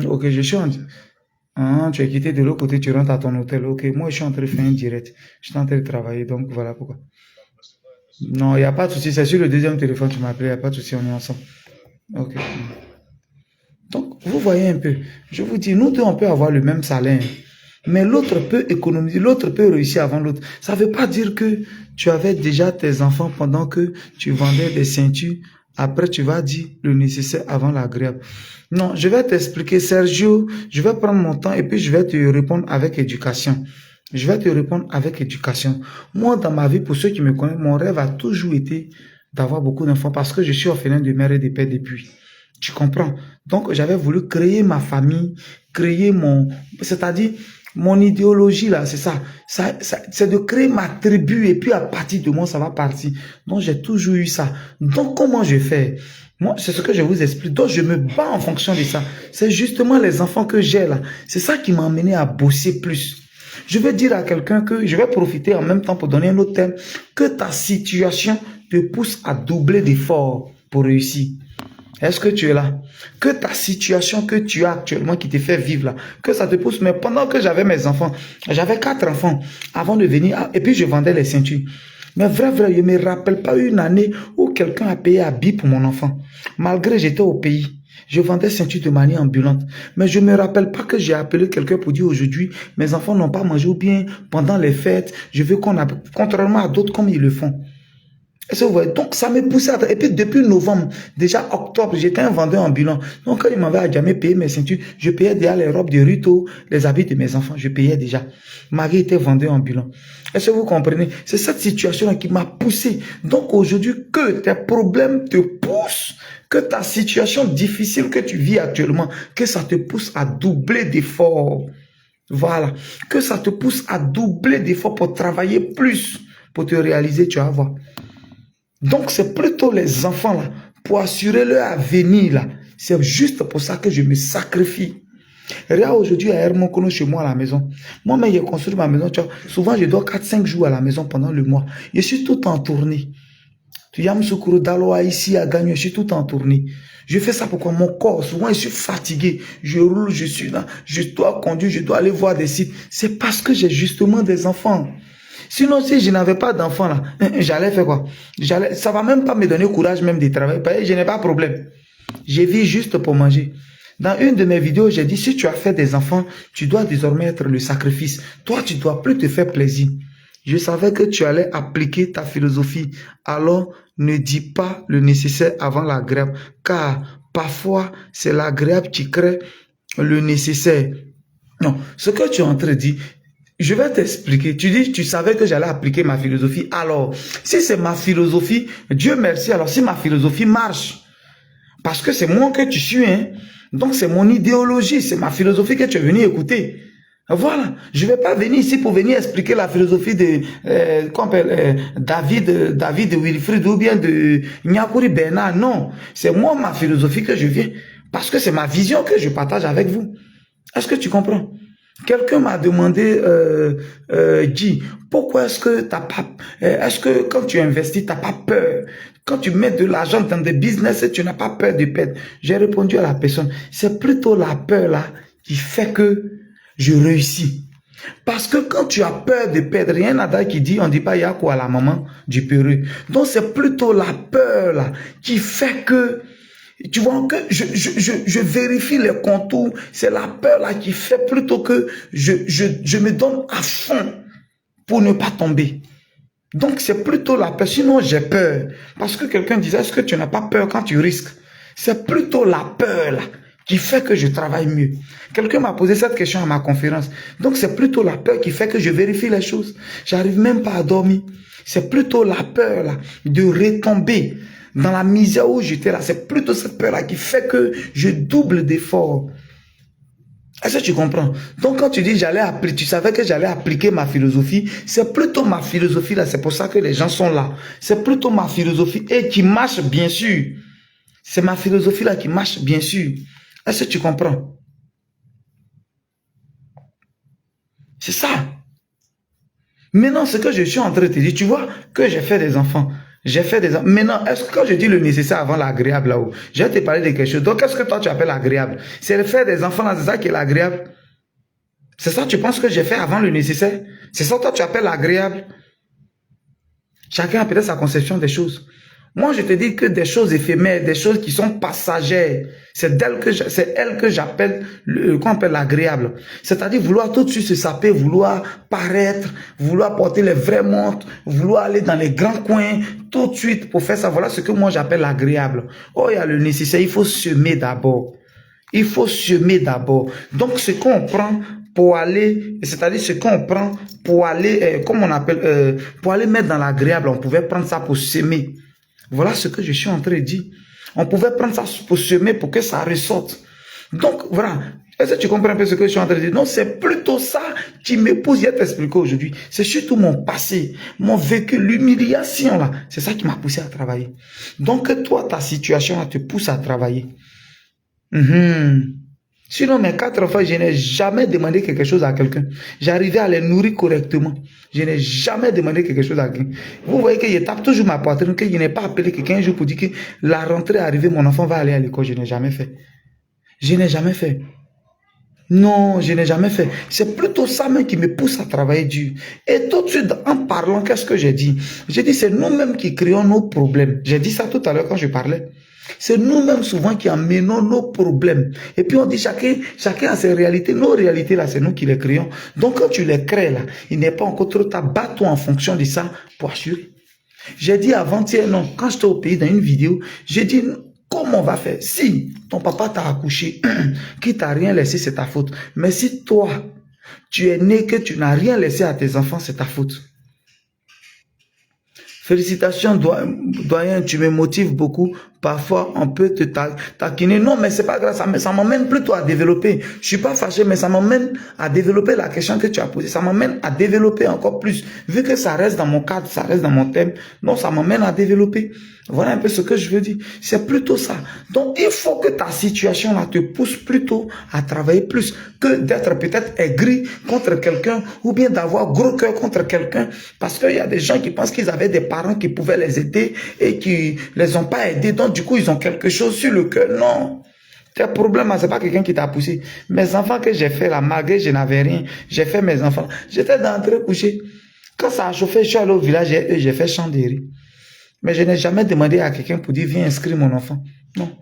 Ok, je suis en... Ah, tu es quitté de l'autre côté, tu rentres à ton hôtel. Ok, moi je suis en train de faire un direct. Je suis en train de travailler, donc voilà pourquoi. Non, il n'y a pas de souci. C'est sur le deuxième téléphone que tu m'as appelé. Il n'y a pas de souci, on est ensemble. Ok. Donc, vous voyez un peu. Je vous dis, nous deux, on peut avoir le même salaire. Mais l'autre peut économiser, l'autre peut réussir avant l'autre. Ça ne veut pas dire que tu avais déjà tes enfants pendant que tu vendais des ceintures. Après, tu vas dire le nécessaire avant l'agréable. Non, je vais t'expliquer, Sergio. Je vais prendre mon temps et puis je vais te répondre avec éducation. Je vais te répondre avec éducation. Moi, dans ma vie, pour ceux qui me connaissent, mon rêve a toujours été d'avoir beaucoup d'enfants parce que je suis orphelin de mère et de père depuis. Tu comprends? Donc, j'avais voulu créer ma famille, créer c'est-à-dire, mon idéologie là, c'est ça. C'est de créer ma tribu et puis à partir de moi, ça va partir. Donc, j'ai toujours eu ça. Donc, comment je fais? Moi, c'est ce que je vous explique. Donc, je me bats en fonction de ça. C'est justement les enfants que j'ai là. C'est ça qui m'a amené à bosser plus. Je vais dire à quelqu'un que je vais profiter en même temps pour donner un autre thème, que ta situation te pousse à doubler d'efforts pour réussir. Est-ce que tu es là? Que ta situation que tu as actuellement qui te fait vivre là, que ça te pousse. Mais pendant que j'avais mes enfants, j'avais 4 enfants avant de venir, et puis je vendais les ceintures. Mais vrai, je ne me rappelle pas une année où quelqu'un a payé un billet pour mon enfant. Malgré j'étais au pays. Je vendais ceintures de manière ambulante. Mais je ne me rappelle pas que j'ai appelé quelqu'un pour dire aujourd'hui, mes enfants n'ont pas mangé ou bien pendant les fêtes, je veux qu'on a, contrairement à d'autres comme ils le font. Est-ce que vous voyez? Donc, ça me poussait à... Et puis, depuis novembre, déjà octobre, j'étais un vendeur ambulant. Donc, quand il m'avait jamais payé mes ceintures, je payais déjà les robes de Ruto, les habits de mes enfants. Je payais déjà. Marie était vendeur ambulant. Est-ce que vous comprenez? C'est cette situation-là qui m'a poussé. Donc, aujourd'hui, que tes problèmes te poussent, que ta situation difficile que tu vis actuellement, que ça te pousse à doubler d'efforts. Voilà. Que ça te pousse à doubler d'efforts pour travailler plus, pour te réaliser, tu vas voir. Donc, c'est plutôt les enfants là, pour assurer leur avenir là. C'est juste pour ça que je me sacrifie. Regarde aujourd'hui à Hermokono chez moi à la maison. Moi-même, j'ai construit ma maison. Tu vois, souvent, je dors 4-5 jours à la maison pendant le mois. Je suis tout en tournée. Tu yam Soukoro Daloa ici à Gagnon, je suis tout en tournée. Je fais ça pourquoi mon corps, souvent je suis fatigué. Je roule, je suis là, je dois conduire, je dois aller voir des sites. C'est parce que j'ai justement des enfants. Sinon, si je n'avais pas d'enfants là, j'allais faire quoi? Ça va même pas me donner courage même de travailler. Je n'ai pas de problème. Je vis juste pour manger. Dans une de mes vidéos, j'ai dit, si tu as fait des enfants, tu dois désormais être le sacrifice. Toi, tu dois plus te faire plaisir. Je savais que tu allais appliquer ta philosophie. Alors, ne dis pas le nécessaire avant l'agréable. Car parfois, c'est l'agréable qui crée le nécessaire. Non, ce que tu es en train de dire, je vais t'expliquer. Tu dis, tu savais que j'allais appliquer ma philosophie. Alors, si c'est ma philosophie, Dieu merci. Alors, si ma philosophie marche, parce que c'est moi que tu suis, hein. Donc, c'est mon idéologie, c'est ma philosophie que tu es venu écouter. Voilà. Je ne vais pas venir ici pour venir expliquer la philosophie de David Wilfried ou bien de Nyakuri Bernard. Non. C'est moi, ma philosophie que je viens. Parce que c'est ma vision que je partage avec vous. Est-ce que tu comprends? Quelqu'un m'a demandé, Guy, pourquoi est-ce que t'as pas, est-ce que quand tu investis, t'as pas peur? Quand tu mets de l'argent dans des business, tu n'as pas peur de perdre. J'ai répondu à la personne, c'est plutôt la peur là qui fait que je réussis. Parce que quand tu as peur de perdre, rien n'a qui dit, on dit pas, il y a quoi à la maman du Pérou. Donc c'est plutôt la peur là qui fait que, tu vois que je vérifie les contours, c'est la peur là qui fait plutôt que je me donne à fond pour ne pas tomber. Donc c'est plutôt la peur, sinon j'ai peur. Parce que quelqu'un disait, est-ce que tu n'as pas peur quand tu risques? C'est plutôt la peur là qui fait que je travaille mieux. Quelqu'un m'a posé cette question à ma conférence. Donc c'est plutôt la peur qui fait que je vérifie les choses. J'arrive même pas à dormir. C'est plutôt la peur là de retomber dans la misère où j'étais là. C'est plutôt cette peur là qui fait que je double d'efforts. Est-ce que tu comprends? Donc quand tu dis j'allais appliquer, tu savais que j'allais appliquer ma philosophie, c'est plutôt ma philosophie là, c'est pour ça que les gens sont là. C'est plutôt ma philosophie et qui marche bien sûr. C'est ma philosophie là qui marche bien sûr. Est-ce que tu comprends? C'est ça. Maintenant, ce que je suis en train de te dire, tu vois que j'ai fait des enfants. J'ai fait des enfants. Maintenant, est-ce que quand je dis le nécessaire avant l'agréable là-haut, je vais te parler de quelque chose. Donc, qu'est-ce que toi tu appelles agréable? C'est le faire des enfants là, c'est ça qui est l'agréable? C'est ça tu penses que j'ai fait avant le nécessaire? C'est ça toi tu appelles agréable? Chacun a peut-être sa conception des choses. Moi, je te dis que des choses éphémères, des choses qui sont passagères, c'est elle que j'appelle qu'on appelle l'agréable. C'est-à-dire vouloir tout de suite se saper, vouloir paraître, vouloir porter les vraies montres, vouloir aller dans les grands coins, tout de suite pour faire ça. Voilà ce que moi j'appelle l'agréable. Oh, il y a le nécessaire, il faut semer d'abord. Il faut semer d'abord. Donc, ce qu'on prend pour aller, c'est-à-dire ce qu'on prend pour aller, comme on appelle, pour aller mettre dans l'agréable, on pouvait prendre ça pour semer. Voilà ce que je suis en train de dire. On pouvait prendre ça pour semer, pour que ça ressorte. Donc, voilà. Est-ce que tu comprends un peu ce que je suis en train de dire? Non, c'est plutôt ça qui me pousse à t'expliquer aujourd'hui. C'est surtout mon passé, mon vécu, l'humiliation là. C'est ça qui m'a poussé à travailler. Donc, toi, ta situation là te pousse à travailler. Sinon, mes 4 enfants, je n'ai jamais demandé quelque chose à quelqu'un. J'arrivais à les nourrir correctement. Je n'ai jamais demandé quelque chose à quelqu'un. Vous voyez que je tape toujours ma poitrine, que je n'ai pas appelé quelqu'un un jour pour dire que la rentrée est arrivée, mon enfant va aller à l'école. Je n'ai jamais fait. Je n'ai jamais fait. Non, je n'ai jamais fait. C'est plutôt ça même qui me pousse à travailler dur. Et tout de suite, en parlant, qu'est-ce que j'ai dit? J'ai dit, c'est nous-mêmes qui créons nos problèmes. J'ai dit ça tout à l'heure quand je parlais. C'est nous-mêmes souvent qui amenons nos problèmes. Et puis on dit chacun a ses réalités. Nos réalités là, c'est nous qui les créons. Donc quand tu les crées là, il n'est pas encore trop tard. Bats-toi en fonction de ça pour assurer. J'ai dit avant-hier, non, quand j'étais au pays dans une vidéo, j'ai dit, comment on va faire? Si ton papa t'a accouché, qui t'a rien laissé, c'est ta faute. Mais si toi, tu es né que tu n'as rien laissé à tes enfants, c'est ta faute. Félicitations, doyen, tu me motives beaucoup. Parfois, on peut te taquiner. Non, mais c'est pas grave, ça m'emmène plutôt à développer. Je suis pas fâché, mais ça m'emmène à développer la question que tu as posée. Ça m'emmène à développer encore plus. Vu que ça reste dans mon cadre, ça reste dans mon thème. Non, ça m'emmène à développer. Voilà un peu ce que je veux dire. C'est plutôt ça. Donc, il faut que ta situation là te pousse plutôt à travailler plus que d'être peut-être aigri contre quelqu'un ou bien d'avoir gros cœur contre quelqu'un. Parce qu'il y a des gens qui pensent qu'ils avaient des parents qui pouvaient les aider et qui les ont pas aidés. Donc, du coup, ils ont quelque chose sur le cœur. Non. Tes problèmes, c'est pas quelqu'un qui t'a poussé. Mes enfants que j'ai fait là, malgré que je n'avais rien, j'ai fait mes enfants. J'étais d'entrée coucher. Quand ça a chauffé, je suis allé au village et j'ai fait chant de riz. Mais je n'ai jamais demandé à quelqu'un pour dire, viens inscrire mon enfant. Non.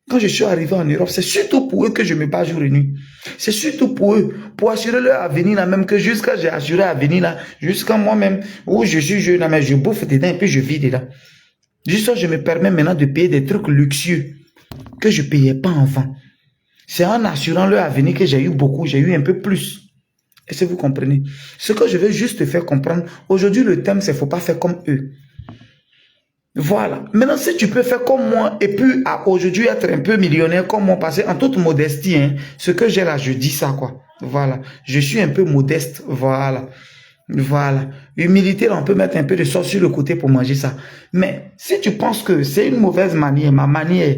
Quand je suis arrivé en Europe, c'est surtout pour eux que je me bats jour et nuit. C'est surtout pour eux, pour assurer leur avenir là, même que jusqu'à j'ai assuré l'avenir là, jusqu'à moi-même, où je suis jeune là, mais je bouffe dedans et puis je vis dedans. Jusqu'à je me permets maintenant de payer des trucs luxueux que je ne payais pas avant. C'est en assurant leur avenir que j'ai eu beaucoup, j'ai eu un peu plus. Est-ce que vous comprenez? Ce que je veux juste te faire comprendre, aujourd'hui le thème c'est faut pas faire comme eux. Voilà. Maintenant, si tu peux faire comme moi et puis aujourd'hui être un peu millionnaire comme moi, parce qu'en toute modestie, hein, ce que j'ai là, je dis ça, quoi. Voilà. Je suis un peu modeste. Voilà. Voilà. Humilité, là, on peut mettre un peu de sauce sur le côté pour manger ça. Mais si tu penses que c'est une mauvaise manière, ma manière,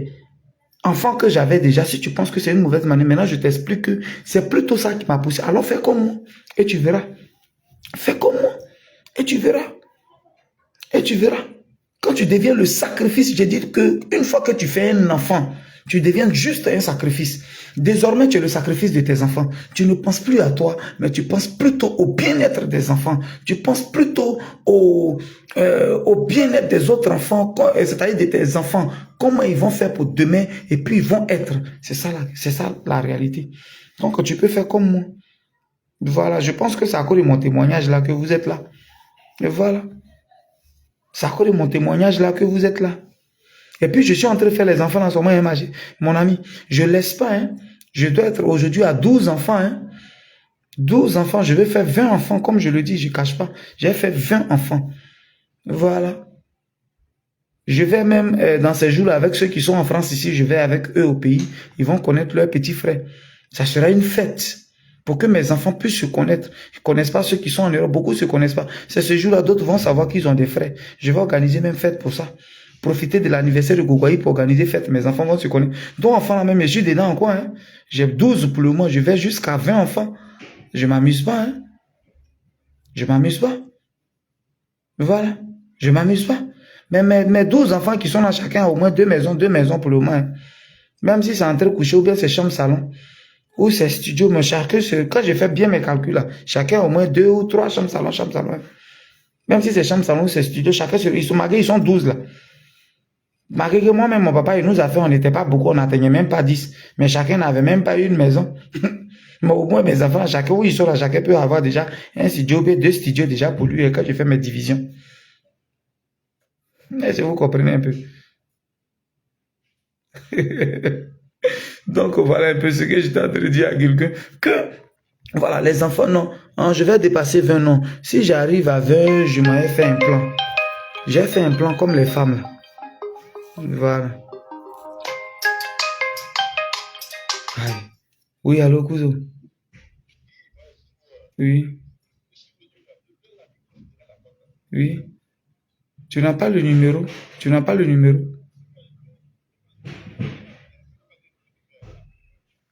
enfant que j'avais déjà, si tu penses que c'est une mauvaise manière, maintenant je t'explique que c'est plutôt ça qui m'a poussé. Alors fais comme moi et tu verras. Fais comme moi et tu verras. Et tu verras. Quand tu deviens le sacrifice, je dis que une fois que tu fais un enfant, tu deviens juste un sacrifice. Désormais, tu es le sacrifice de tes enfants. Tu ne penses plus à toi, mais tu penses plutôt au bien-être des enfants. Tu penses plutôt au bien-être des autres enfants, c'est-à-dire de tes enfants. Comment ils vont faire pour demain et puis ils vont être. C'est ça la réalité. Donc, tu peux faire comme moi. Voilà, je pense que c'est à cause de mon témoignage là que vous êtes là. Et voilà. C'est à cause de mon témoignage là que vous êtes là. Et puis, je suis en train de faire les enfants dans ce moment, mon ami. Je ne laisse pas. Hein. Je dois être aujourd'hui à 12 enfants. Hein. 12 enfants. Je vais faire 20 enfants. Comme je le dis, je ne cache pas. J'ai fait 20 enfants. Voilà. Je vais même, dans ces jours-là, avec ceux qui sont en France ici, je vais avec eux au pays. Ils vont connaître leurs petits frères. Ça sera une fête. Pour que mes enfants puissent se connaître. Ils ne connaissent pas ceux qui sont en Europe. Beaucoup ne se connaissent pas. C'est ce jour-là, d'autres vont savoir qu'ils ont des frères. Je vais organiser même fête pour ça. Profiter de l'anniversaire de Gogoï pour organiser fête. Mes enfants vont se connaître. Donc, enfants, là même, je suis dedans, quoi. Hein. J'ai 12 pour le mois. Je vais jusqu'à 20 enfants. Je m'amuse pas. Hein. Je m'amuse pas. Voilà. Je m'amuse pas. Mais mes 12 enfants qui sont là, chacun a au moins deux maisons pour le moment. Hein. Même si c'est entre coucher ou bien c'est chambre-salon. Ou c'est studio, mais chacun, quand je fais bien mes calculs là, chacun a au moins 2 ou 3 chambres-salon, chambre-salon. Même si c'est chambre-salon ou c'est studio, chacun, ils sont mariés, ils sont 12 là. Malgré que moi-même, mon papa, il nous a fait, on n'était pas beaucoup, on n'atteignait même pas 10. Mais chacun n'avait même pas une maison. Mais au moins, mes enfants, chacun, où ils sont là, chacun peut avoir déjà un studio, deux studios déjà pour lui, quand je fais mes divisions. Est-ce que vous comprenez un peu? Donc, voilà un peu ce que j'étais en train de dire à quelqu'un. Que, voilà, les enfants, non, hein, je vais dépasser 20 non. Si j'arrive à 20, je m'avais fait un plan. J'ai fait un plan comme les femmes, là. Voilà. Aïe. Oui, allô, cousin. Oui, oui. Tu n'as pas le numéro? Tu n'as pas le numéro?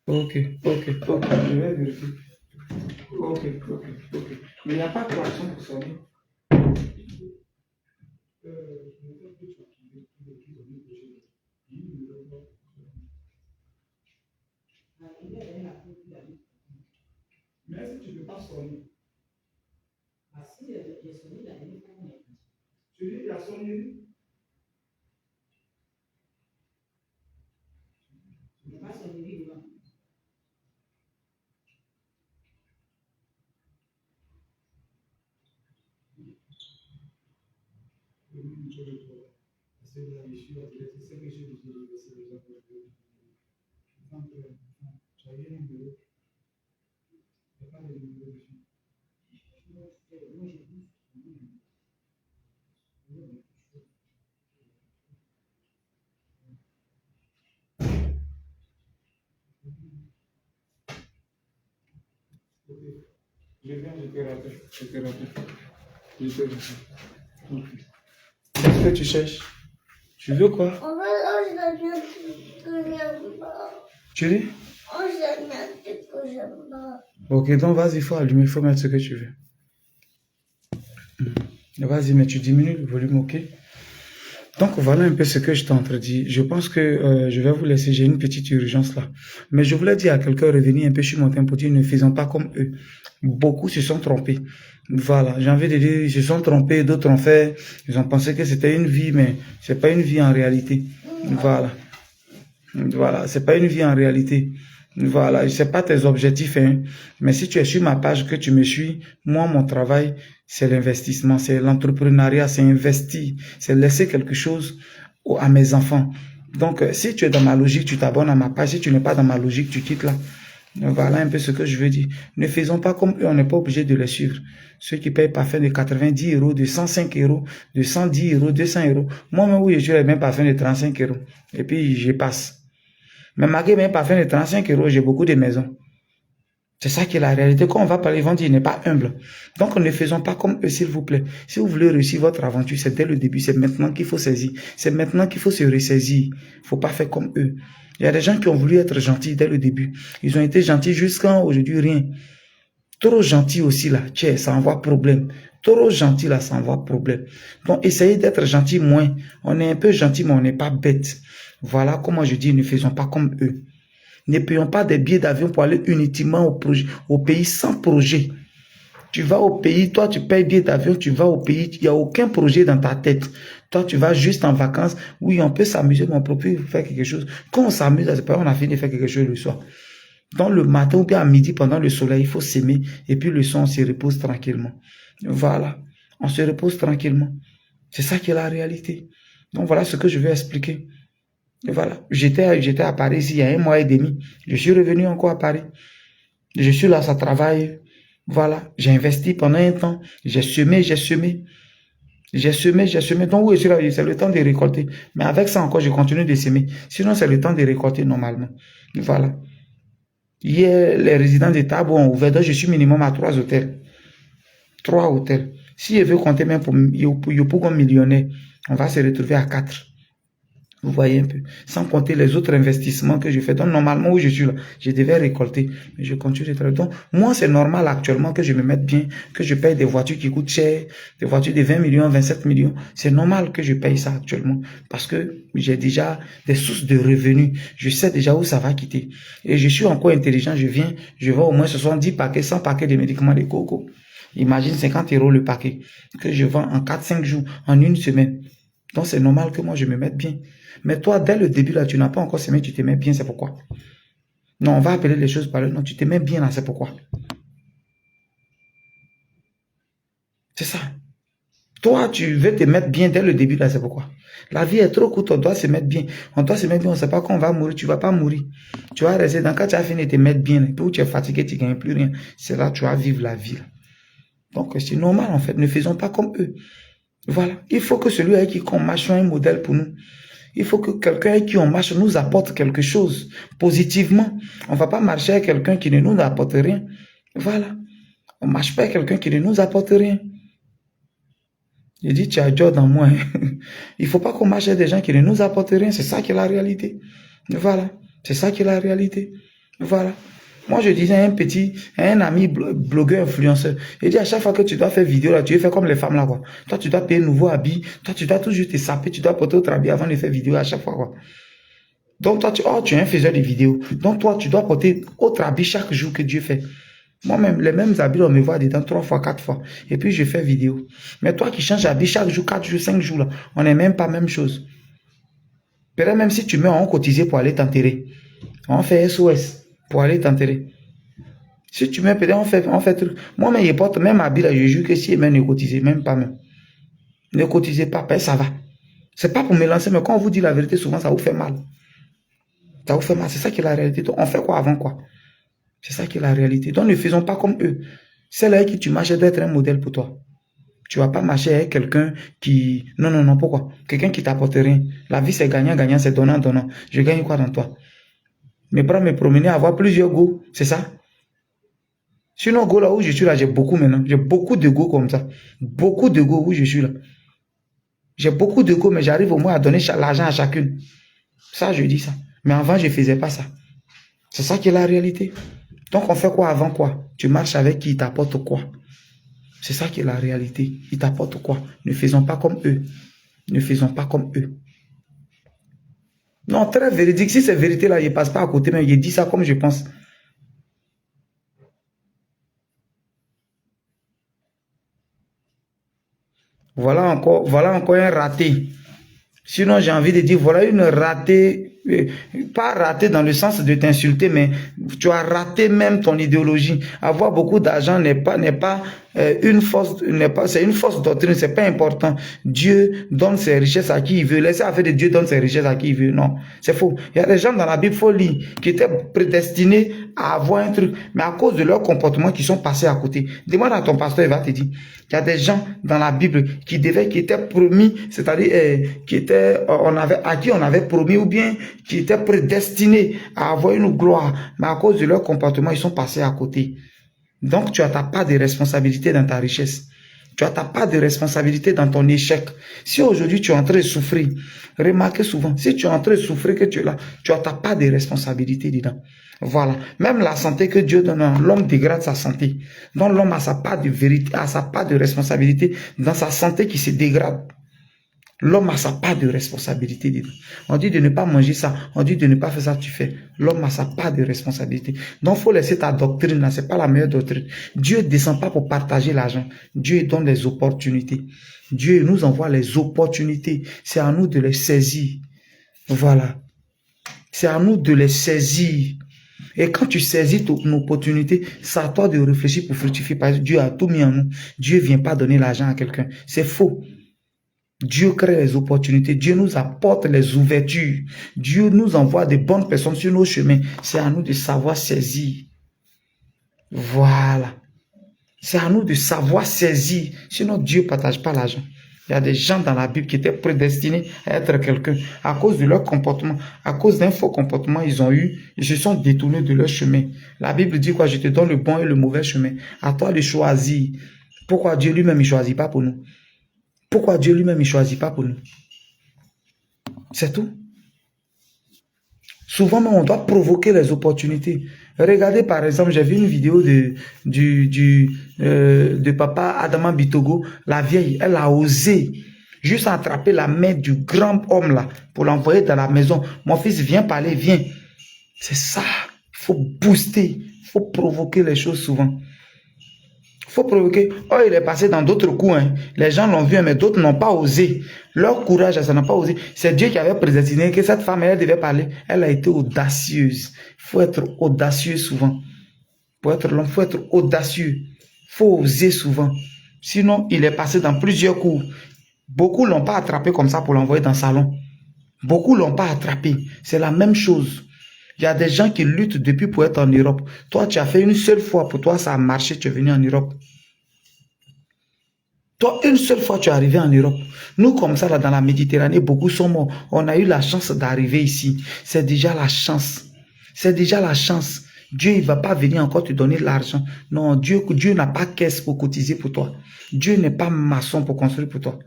Ok, ok, ok. Je vais vérifier. Ok, ok, ok. Mais il n'y a pas de poisson pour sonner. Mais si tu ne peux pas sonner, celui qui a sonné, Je viens, je te rappelle. Je te rappelle. Je te rappelle. Ok. Qu'est-ce que tu cherches? Tu veux quoi? Tu dis? Ok, donc vas-y, il faut allumer, il faut mettre ce que tu veux. Vas-y, mais tu diminues le volume, ok? Donc voilà un peu ce que je t'ai entretenu. Je pense que je vais vous laisser, j'ai une petite urgence là. Mais je voulais dire à quelqu'un, revenir un peu sur mon tempo, dire ne faisons pas comme eux. Beaucoup se sont trompés. Voilà, j'ai envie de dire, ils se sont trompés, d'autres ont fait, ils ont pensé que c'était une vie, mais c'est pas une vie en réalité. Voilà. Voilà, c'est pas une vie en réalité. Voilà, c'est pas tes objectifs, hein. Mais si tu es sur ma page, que tu me suis, moi, mon travail, c'est l'investissement, c'est l'entrepreneuriat, c'est investir, c'est laisser quelque chose à mes enfants. Donc, si tu es dans ma logique, tu t'abonnes à ma page. Si tu n'es pas dans ma logique, tu quittes là. Voilà un peu ce que je veux dire. Ne faisons pas comme eux, on n'est pas obligé de les suivre. Ceux qui payent parfum de 90 euros, de 105 euros, de 110 euros, 200 euros. Moi-même, oui, je suis les mêmes parfums de 35 euros. Et puis, je passe. Mais malgré mes parfums de 35 euros, j'ai beaucoup de maisons. C'est ça qui est la réalité. Quand on va parler, ils vont dire, il n'est pas humble. Donc, ne faisons pas comme eux, s'il vous plaît. Si vous voulez réussir votre aventure, c'est dès le début. C'est maintenant qu'il faut saisir. C'est maintenant qu'il faut se ressaisir. Il faut pas faire comme eux. Il y a des gens qui ont voulu être gentils dès le début. Ils ont été gentils jusqu'à aujourd'hui, rien. Trop gentil aussi, là, tiens, ça envoie problème. Trop gentil, là, ça envoie problème. Donc, essayez d'être gentil moins. On est un peu gentil, mais on n'est pas bête. Voilà comment je dis, ne faisons pas comme eux. Ne payons pas des billets d'avion pour aller uniquement au pays sans projet. Tu vas au pays, toi tu payes billet d'avion, tu vas au pays, il n'y a aucun projet dans ta tête. Toi tu vas juste en vacances. Oui, on peut s'amuser, mais on peut plus faire quelque chose. Quand on s'amuse, c'est pas on a fini de faire quelque chose le soir. Donc le matin ou bien à midi, pendant le soleil, il faut s'aimer. Et puis le soir, on se repose tranquillement. Voilà. On se repose tranquillement. C'est ça qui est la réalité. Donc voilà ce que je vais expliquer. Et voilà. J'étais à Paris ici il y a 1 mois et demi. Je suis revenu encore à Paris. Je suis là, ça travaille. Voilà. J'ai investi pendant un temps. J'ai semé. Donc oui, c'est le temps de récolter. Mais avec ça encore, je continue de semer. Sinon, c'est le temps de récolter normalement. Voilà. Hier, les résidents d'État ont ouvert, donc je suis minimum à 3 hôtels. 3 hôtels. Si je veux compter même pour un millionnaire, on va se retrouver à 4. Vous voyez un peu. Sans compter les autres investissements que je fais. Donc, normalement, où je suis là, je devais récolter. Mais je continue de travailler. Donc, moi, c'est normal actuellement que je me mette bien, que je paye des voitures qui coûtent cher, des voitures de 20 millions, 27 millions. C'est normal que je paye ça actuellement. Parce que j'ai déjà des sources de revenus. Je sais déjà où ça va quitter. Et je suis encore intelligent. Je vends au moins 70 paquets, 100 paquets de médicaments de coco. Imagine 50 € le paquet. Que je vends en 4-5 jours, en une semaine. Donc, c'est normal que moi, je me mette bien. Mais toi, dès le début, là, tu n'as pas encore semé, tu te mets bien, c'est pourquoi. Non, on va appeler les choses par le nom, tu te mets bien là, c'est pourquoi. C'est ça. Toi, tu veux te mettre bien dès le début, là, c'est pourquoi. La vie est trop courte, on doit se mettre bien. On doit se mettre bien, on ne sait pas quand on va mourir, tu ne vas pas mourir. Tu vas rester dans, quand tu as fini de te mettre bien, puis où tu es fatigué, tu ne gagnes plus rien. C'est là que tu vas vivre la vie. Là. Donc, c'est normal, en fait. Ne faisons pas comme eux. Voilà. Il faut que celui avec qui on marche soit un modèle pour nous. Il faut que quelqu'un avec qui on marche nous apporte quelque chose positivement. On ne va pas marcher avec quelqu'un qui ne nous apporte rien. Voilà. On ne marche pas avec quelqu'un qui ne nous apporte rien. Je dis, tu as Dieu dans moi. Il ne faut pas qu'on marche avec des gens qui ne nous apportent rien. C'est ça qui est la réalité. Voilà. C'est ça qui est la réalité. Voilà. Moi, je disais à un ami blogueur, influenceur, il dit à chaque fois que tu dois faire vidéo, là, tu veux faire comme les femmes là, quoi. Toi, tu dois payer un nouveau habit. Toi, tu dois toujours te saper, tu dois porter autre habit avant de faire vidéo à chaque fois, quoi. Donc, toi, tu es un faiseur de vidéos. Donc, toi, tu dois porter autre habit chaque jour que Dieu fait. Moi-même, les mêmes habits, on me voit dedans 3 fois, 4 fois. Et puis, je fais vidéo. Mais toi qui changes d'habit chaque jour, 4 jours, 5 jours, là, on n'est même pas la même chose. Peut-être même si tu mets, on cotisé pour aller t'enterrer. On fait SOS. Pour aller t'enterrer. Si tu mets, peut-être on fait truc. Moi, mais il porte même habit là, je jure que si il m'a cotisé, même pas même. Ne cotisez pas, ben ça va. C'est pas pour me lancer, mais quand on vous dit la vérité, souvent ça vous fait mal. Ça vous fait mal, c'est ça qui est la réalité. Donc, on fait quoi avant quoi? C'est ça qui est la réalité. Donc, ne faisons pas comme eux. Celle avec qui tu marches doit être un modèle pour toi. Tu vas pas marcher avec quelqu'un qui... Non, non, non, pourquoi? Quelqu'un qui t'apporte rien. La vie, c'est gagnant-gagnant, c'est donnant-donnant. Je gagne quoi dans toi? Me prendre, me promener, avoir plusieurs goûts, c'est ça? Sinon, go là où je suis là, j'ai beaucoup maintenant. J'ai beaucoup de go comme ça. Beaucoup de go où je suis là. J'ai beaucoup de go, mais j'arrive au moins à donner l'argent à chacune. Ça, je dis ça. Mais avant, je faisais pas ça. C'est ça qui est la réalité. Donc, on fait quoi avant quoi? Tu marches avec qui? Il t'apporte quoi? C'est ça qui est la réalité. Il t'apporte quoi? Ne faisons pas comme eux. Ne faisons pas comme eux. Non, très véridique. Si c'est vérité là, il ne passe pas à côté, mais il dit ça comme je pense. Voilà encore un raté. Sinon, j'ai envie de dire, voilà une ratée, pas ratée dans le sens de t'insulter, mais tu as raté même ton idéologie. Avoir beaucoup d'argent n'est pas une force, c'est une fausse doctrine, c'est pas important. Dieu donne ses richesses à qui il veut. Laissez affaire de Dieu donne ses richesses à qui il veut. Non, c'est faux. Il y a des gens dans la Bible, faut lire, qui étaient prédestinés à avoir un truc, mais à cause de leur comportement, qui sont passés à côté. Demande à ton pasteur, il va te dire. Il y a des gens dans la Bible qui étaient promis, c'est-à-dire à qui on avait promis ou bien qui étaient prédestinés à avoir une gloire, mais à cause de leur comportement, ils sont passés à côté. Donc, tu as ta part de responsabilité dans ta richesse. Tu as ta part de responsabilité dans ton échec. Si aujourd'hui tu es en train de souffrir, remarquez souvent, si tu es en train de souffrir que tu es là, tu as ta part de responsabilité dedans. Voilà. Même la santé que Dieu donne, l'homme dégrade sa santé. Donc l'homme a sa part de vérité, a sa part de responsabilité dans sa santé qui se dégrade. L'homme a sa part de responsabilité dedans. On dit de ne pas manger ça, on dit de ne pas faire ça, tu fais. L'homme a sa part de responsabilité. Donc, il faut laisser ta doctrine là, c'est pas la meilleure doctrine. Dieu ne descend pas pour partager l'argent. Dieu donne les opportunités. Dieu nous envoie les opportunités. C'est à nous de les saisir. Voilà. C'est à nous de les saisir. Et quand tu saisis ton opportunité, c'est à toi de réfléchir pour fructifier. Parce que Dieu a tout mis en nous. Dieu ne vient pas donner l'argent à quelqu'un. C'est faux. Dieu crée les opportunités. Dieu nous apporte les ouvertures. Dieu nous envoie de bonnes personnes sur nos chemins. C'est à nous de savoir saisir. Voilà. C'est à nous de savoir saisir. Sinon, Dieu ne partage pas l'argent. Il y a des gens dans la Bible qui étaient prédestinés à être quelqu'un. À cause de leur comportement, à cause d'un faux comportement ils ont eu, ils se sont détournés de leur chemin. La Bible dit quoi? Je te donne le bon et le mauvais chemin. À toi de choisir. Pourquoi Dieu lui-même ne choisit pas pour nous? Pourquoi Dieu lui-même ne choisit pas pour nous? C'est tout. Souvent, on doit provoquer les opportunités. Regardez, par exemple, j'ai vu une vidéo de papa Adama Bitogo, la vieille, elle a osé juste attraper la main du grand homme là pour l'envoyer dans la maison. Mon fils, viens parler, viens. C'est ça. Il faut booster, il faut provoquer les choses souvent. Faut provoquer. Oh, il est passé dans d'autres coups. Hein. Les gens l'ont vu, mais d'autres n'ont pas osé. Leur courage, ça n'a pas osé. C'est Dieu qui avait prédestiné que cette femme, elle devait parler. Elle a été audacieuse. Il faut être audacieux souvent. Pour être l'homme, il faut être audacieux. Il faut oser souvent. Sinon, il est passé dans plusieurs coups. Beaucoup ne l'ont pas attrapé comme ça pour l'envoyer dans le salon. Beaucoup ne l'ont pas attrapé. C'est la même chose. Il y a des gens qui luttent depuis pour être en Europe. Toi, tu as fait une seule fois. Pour toi, ça a marché. Tu es venu en Europe. Toi, une seule fois, tu es arrivé en Europe. Nous, comme ça, là, dans la Méditerranée, beaucoup sont morts. On a eu la chance d'arriver ici. C'est déjà la chance. C'est déjà la chance. Dieu, il ne va pas venir encore te donner de l'argent. Non, Dieu n'a pas caisse pour cotiser pour toi. Dieu n'est pas maçon pour construire pour toi.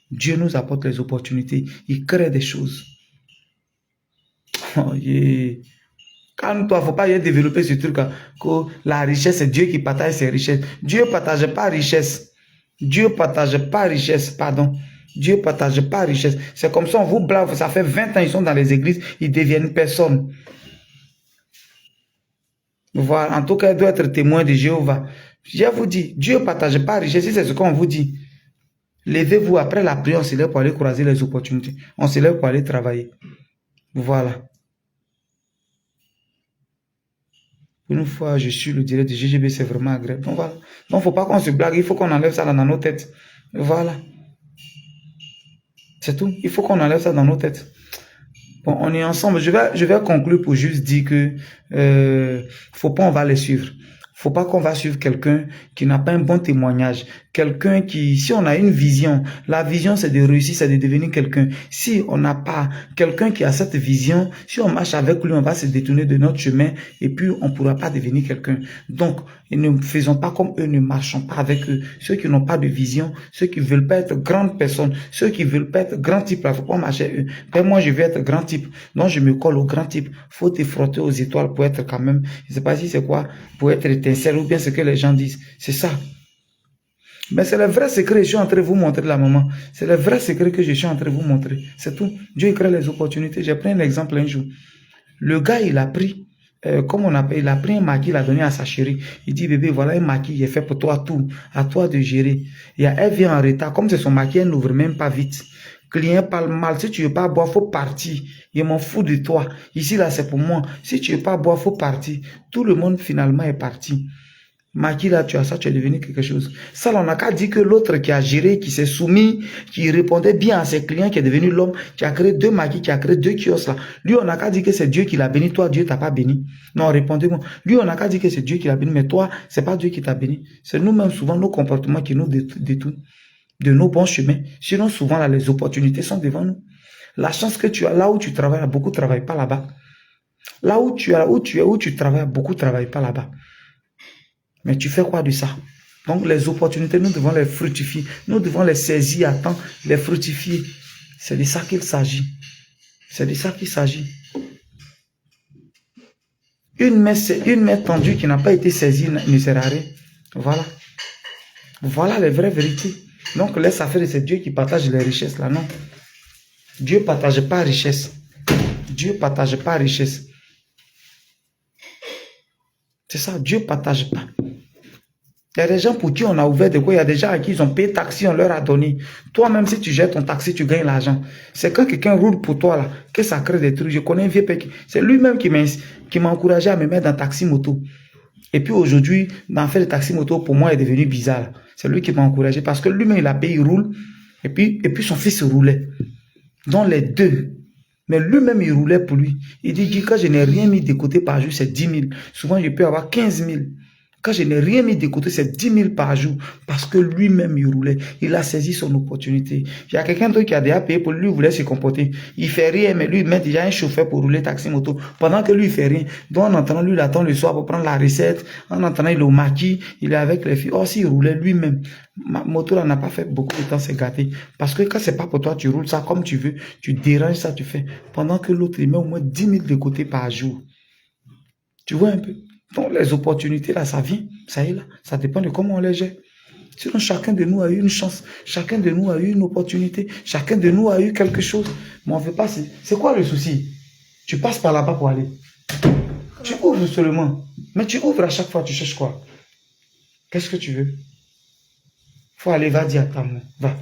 Dieu nous apporte les opportunités. Il crée des choses. Oh, yeah. Calme-toi, il ne faut pas y développer ce truc que la richesse, c'est Dieu qui partage ses richesses. Dieu ne partage pas richesse. Dieu ne partage pas richesse, pardon. Dieu ne partage pas richesse. C'est comme ça, on vous blâme, ça fait 20 ans, ils sont dans les églises, ils deviennent personne. Voilà, en tout cas, il doit être témoin de Jéhovah. Je vous dis, Dieu ne partage pas richesse, si c'est ce qu'on vous dit. Levez-vous, après la prière, on se lève pour aller croiser les opportunités. On se lève pour aller travailler. Voilà. Une fois, je suis le direct de GGB, c'est vraiment agréable. Donc voilà. Donc, il ne faut pas qu'on se blague, il faut qu'on enlève ça dans nos têtes. Voilà. C'est tout. Il faut qu'on enlève ça dans nos têtes. Bon, on est ensemble. Je vais conclure pour juste dire que faut pas on va les suivre. Faut pas qu'on va suivre quelqu'un qui n'a pas un bon témoignage. Quelqu'un qui, si on a une vision, la vision c'est de réussir, c'est de devenir quelqu'un. Si on n'a pas quelqu'un qui a cette vision, si on marche avec lui, on va se détourner de notre chemin et puis on pourra pas devenir quelqu'un. Donc, ne faisons pas comme eux, ne marchons pas avec eux. Ceux qui n'ont pas de vision, ceux qui veulent pas être grandes personnes, ceux qui veulent pas être grand type, là, faut pas marcher avec eux. Ben, moi, je veux être grand type. Donc, je me colle au grand type. Faut te frotter aux étoiles pour être quand même, je sais pas si c'est quoi, pour être étincelle ou bien ce que les gens disent. C'est ça. Mais c'est le vrai secret que je suis en train de vous montrer là, maman. C'est le vrai secret que je suis en train de vous montrer. C'est tout. Dieu crée les opportunités. J'ai pris un exemple un jour. Le gars, il a pris, comme on appelle, il a pris un maquis, il a donné à sa chérie. Il dit, bébé, voilà un maquis, il est fait pour toi tout. À toi de gérer. Et elle vient en retard. Comme c'est son maquis, elle n'ouvre même pas vite. Client parle mal. Si tu veux pas boire, faut partir. Je m'en fous de toi. Ici, là, c'est pour moi. Si tu veux pas boire, faut partir. Tout le monde, finalement, est parti. Maki, là, tu as ça, tu es devenu quelque chose. Ça, on n'a qu'à dire que l'autre qui a géré, qui s'est soumis, qui répondait bien à ses clients, qui est devenu l'homme, qui a créé 2 maquis, qui a créé 2 kiosques là. Lui, on n'a qu'à dire que c'est Dieu qui l'a béni. Toi, Dieu t'a pas béni. Non, répondez-moi. Lui, on n'a qu'à dire que c'est Dieu qui l'a béni, mais toi, c'est pas Dieu qui t'a béni. C'est nous-mêmes, souvent, nos comportements qui nous détournent de nos bons chemins. Sinon, souvent, là, les opportunités sont devant nous. La chance que tu as, là où tu travailles, beaucoup ne travaillent pas là-bas. Là où tu es, où tu travailles, beaucoup ne travaillent pas là-bas. Mais tu fais quoi de ça? Donc les opportunités, nous devons les fructifier. Nous devons les saisir à temps, les fructifier. C'est de ça qu'il s'agit. C'est de ça qu'il s'agit. Une main tendue qui n'a pas été saisie ne sert à rien. Voilà. Voilà les vraies vérités. Donc laisse affaire, c'est Dieu qui partage les richesses là, non. Dieu ne partage pas richesse. Dieu ne partage pas richesse. C'est ça, Dieu ne partage pas. Il y a des gens pour qui on a ouvert de quoi. Il y a des gens à qui ils ont payé taxi, on leur a donné. Toi-même, si tu jettes ton taxi, tu gagnes l'argent. C'est quand quelqu'un roule pour toi, là, que ça crée des trucs. Je connais un vieux père, c'est lui-même qui m'a encouragé à me mettre dans taxi moto. Et puis aujourd'hui, d'en faire le taxi moto, pour moi, est devenu bizarre. C'est lui qui m'a encouragé parce que lui-même, il a payé, il roule. Et puis son fils roulait. Donc les deux. Mais lui-même, il roulait pour lui. Il dit, quand je n'ai rien mis de côté par jour, c'est 10 000. Souvent, je peux avoir 15 000. Quand je n'ai rien mis de côté, c'est 10 000 par jour. Parce que lui-même, il roulait. Il a saisi son opportunité. Il y a quelqu'un d'autre qui a déjà payé pour lui, il voulait se comporter. Il fait rien, mais lui, il met déjà un chauffeur pour rouler taxi moto. Pendant que lui, il fait rien. Donc, en entendant, lui, il attend le soir pour prendre la recette. En entendant, il est au maquis. Il est avec les filles. Oh, s'il roulait lui-même. Ma moto, là, n'a pas fait beaucoup de temps, c'est gâté. Parce que quand c'est pas pour toi, tu roules ça comme tu veux. Tu déranges ça, tu fais. Pendant que l'autre, il met au moins 10 000 de côté par jour. Tu vois un peu? Donc, les opportunités, là, ça vient, ça est là. Ça dépend de comment on les gère. Sinon, chacun de nous a eu une chance. Chacun de nous a eu une opportunité. Chacun de nous a eu quelque chose. Mais on ne veut pas. C'est quoi le souci? Tu passes par là-bas pour aller. Tu ouvres seulement. Mais tu ouvres à chaque fois, tu cherches quoi? Qu'est-ce que tu veux? Faut aller, va dire à ta maman. Va.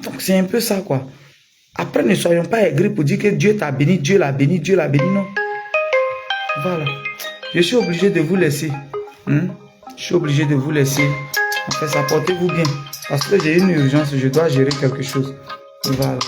Donc, c'est un peu ça, quoi. Après, ne soyons pas aigris pour dire que Dieu t'a béni, Dieu l'a béni, Dieu l'a béni, non. Voilà. Je suis obligé de vous laisser. Je suis obligé de vous laisser. En fait, ça portez-vous bien. Parce que j'ai une urgence, je dois gérer quelque chose. Voilà.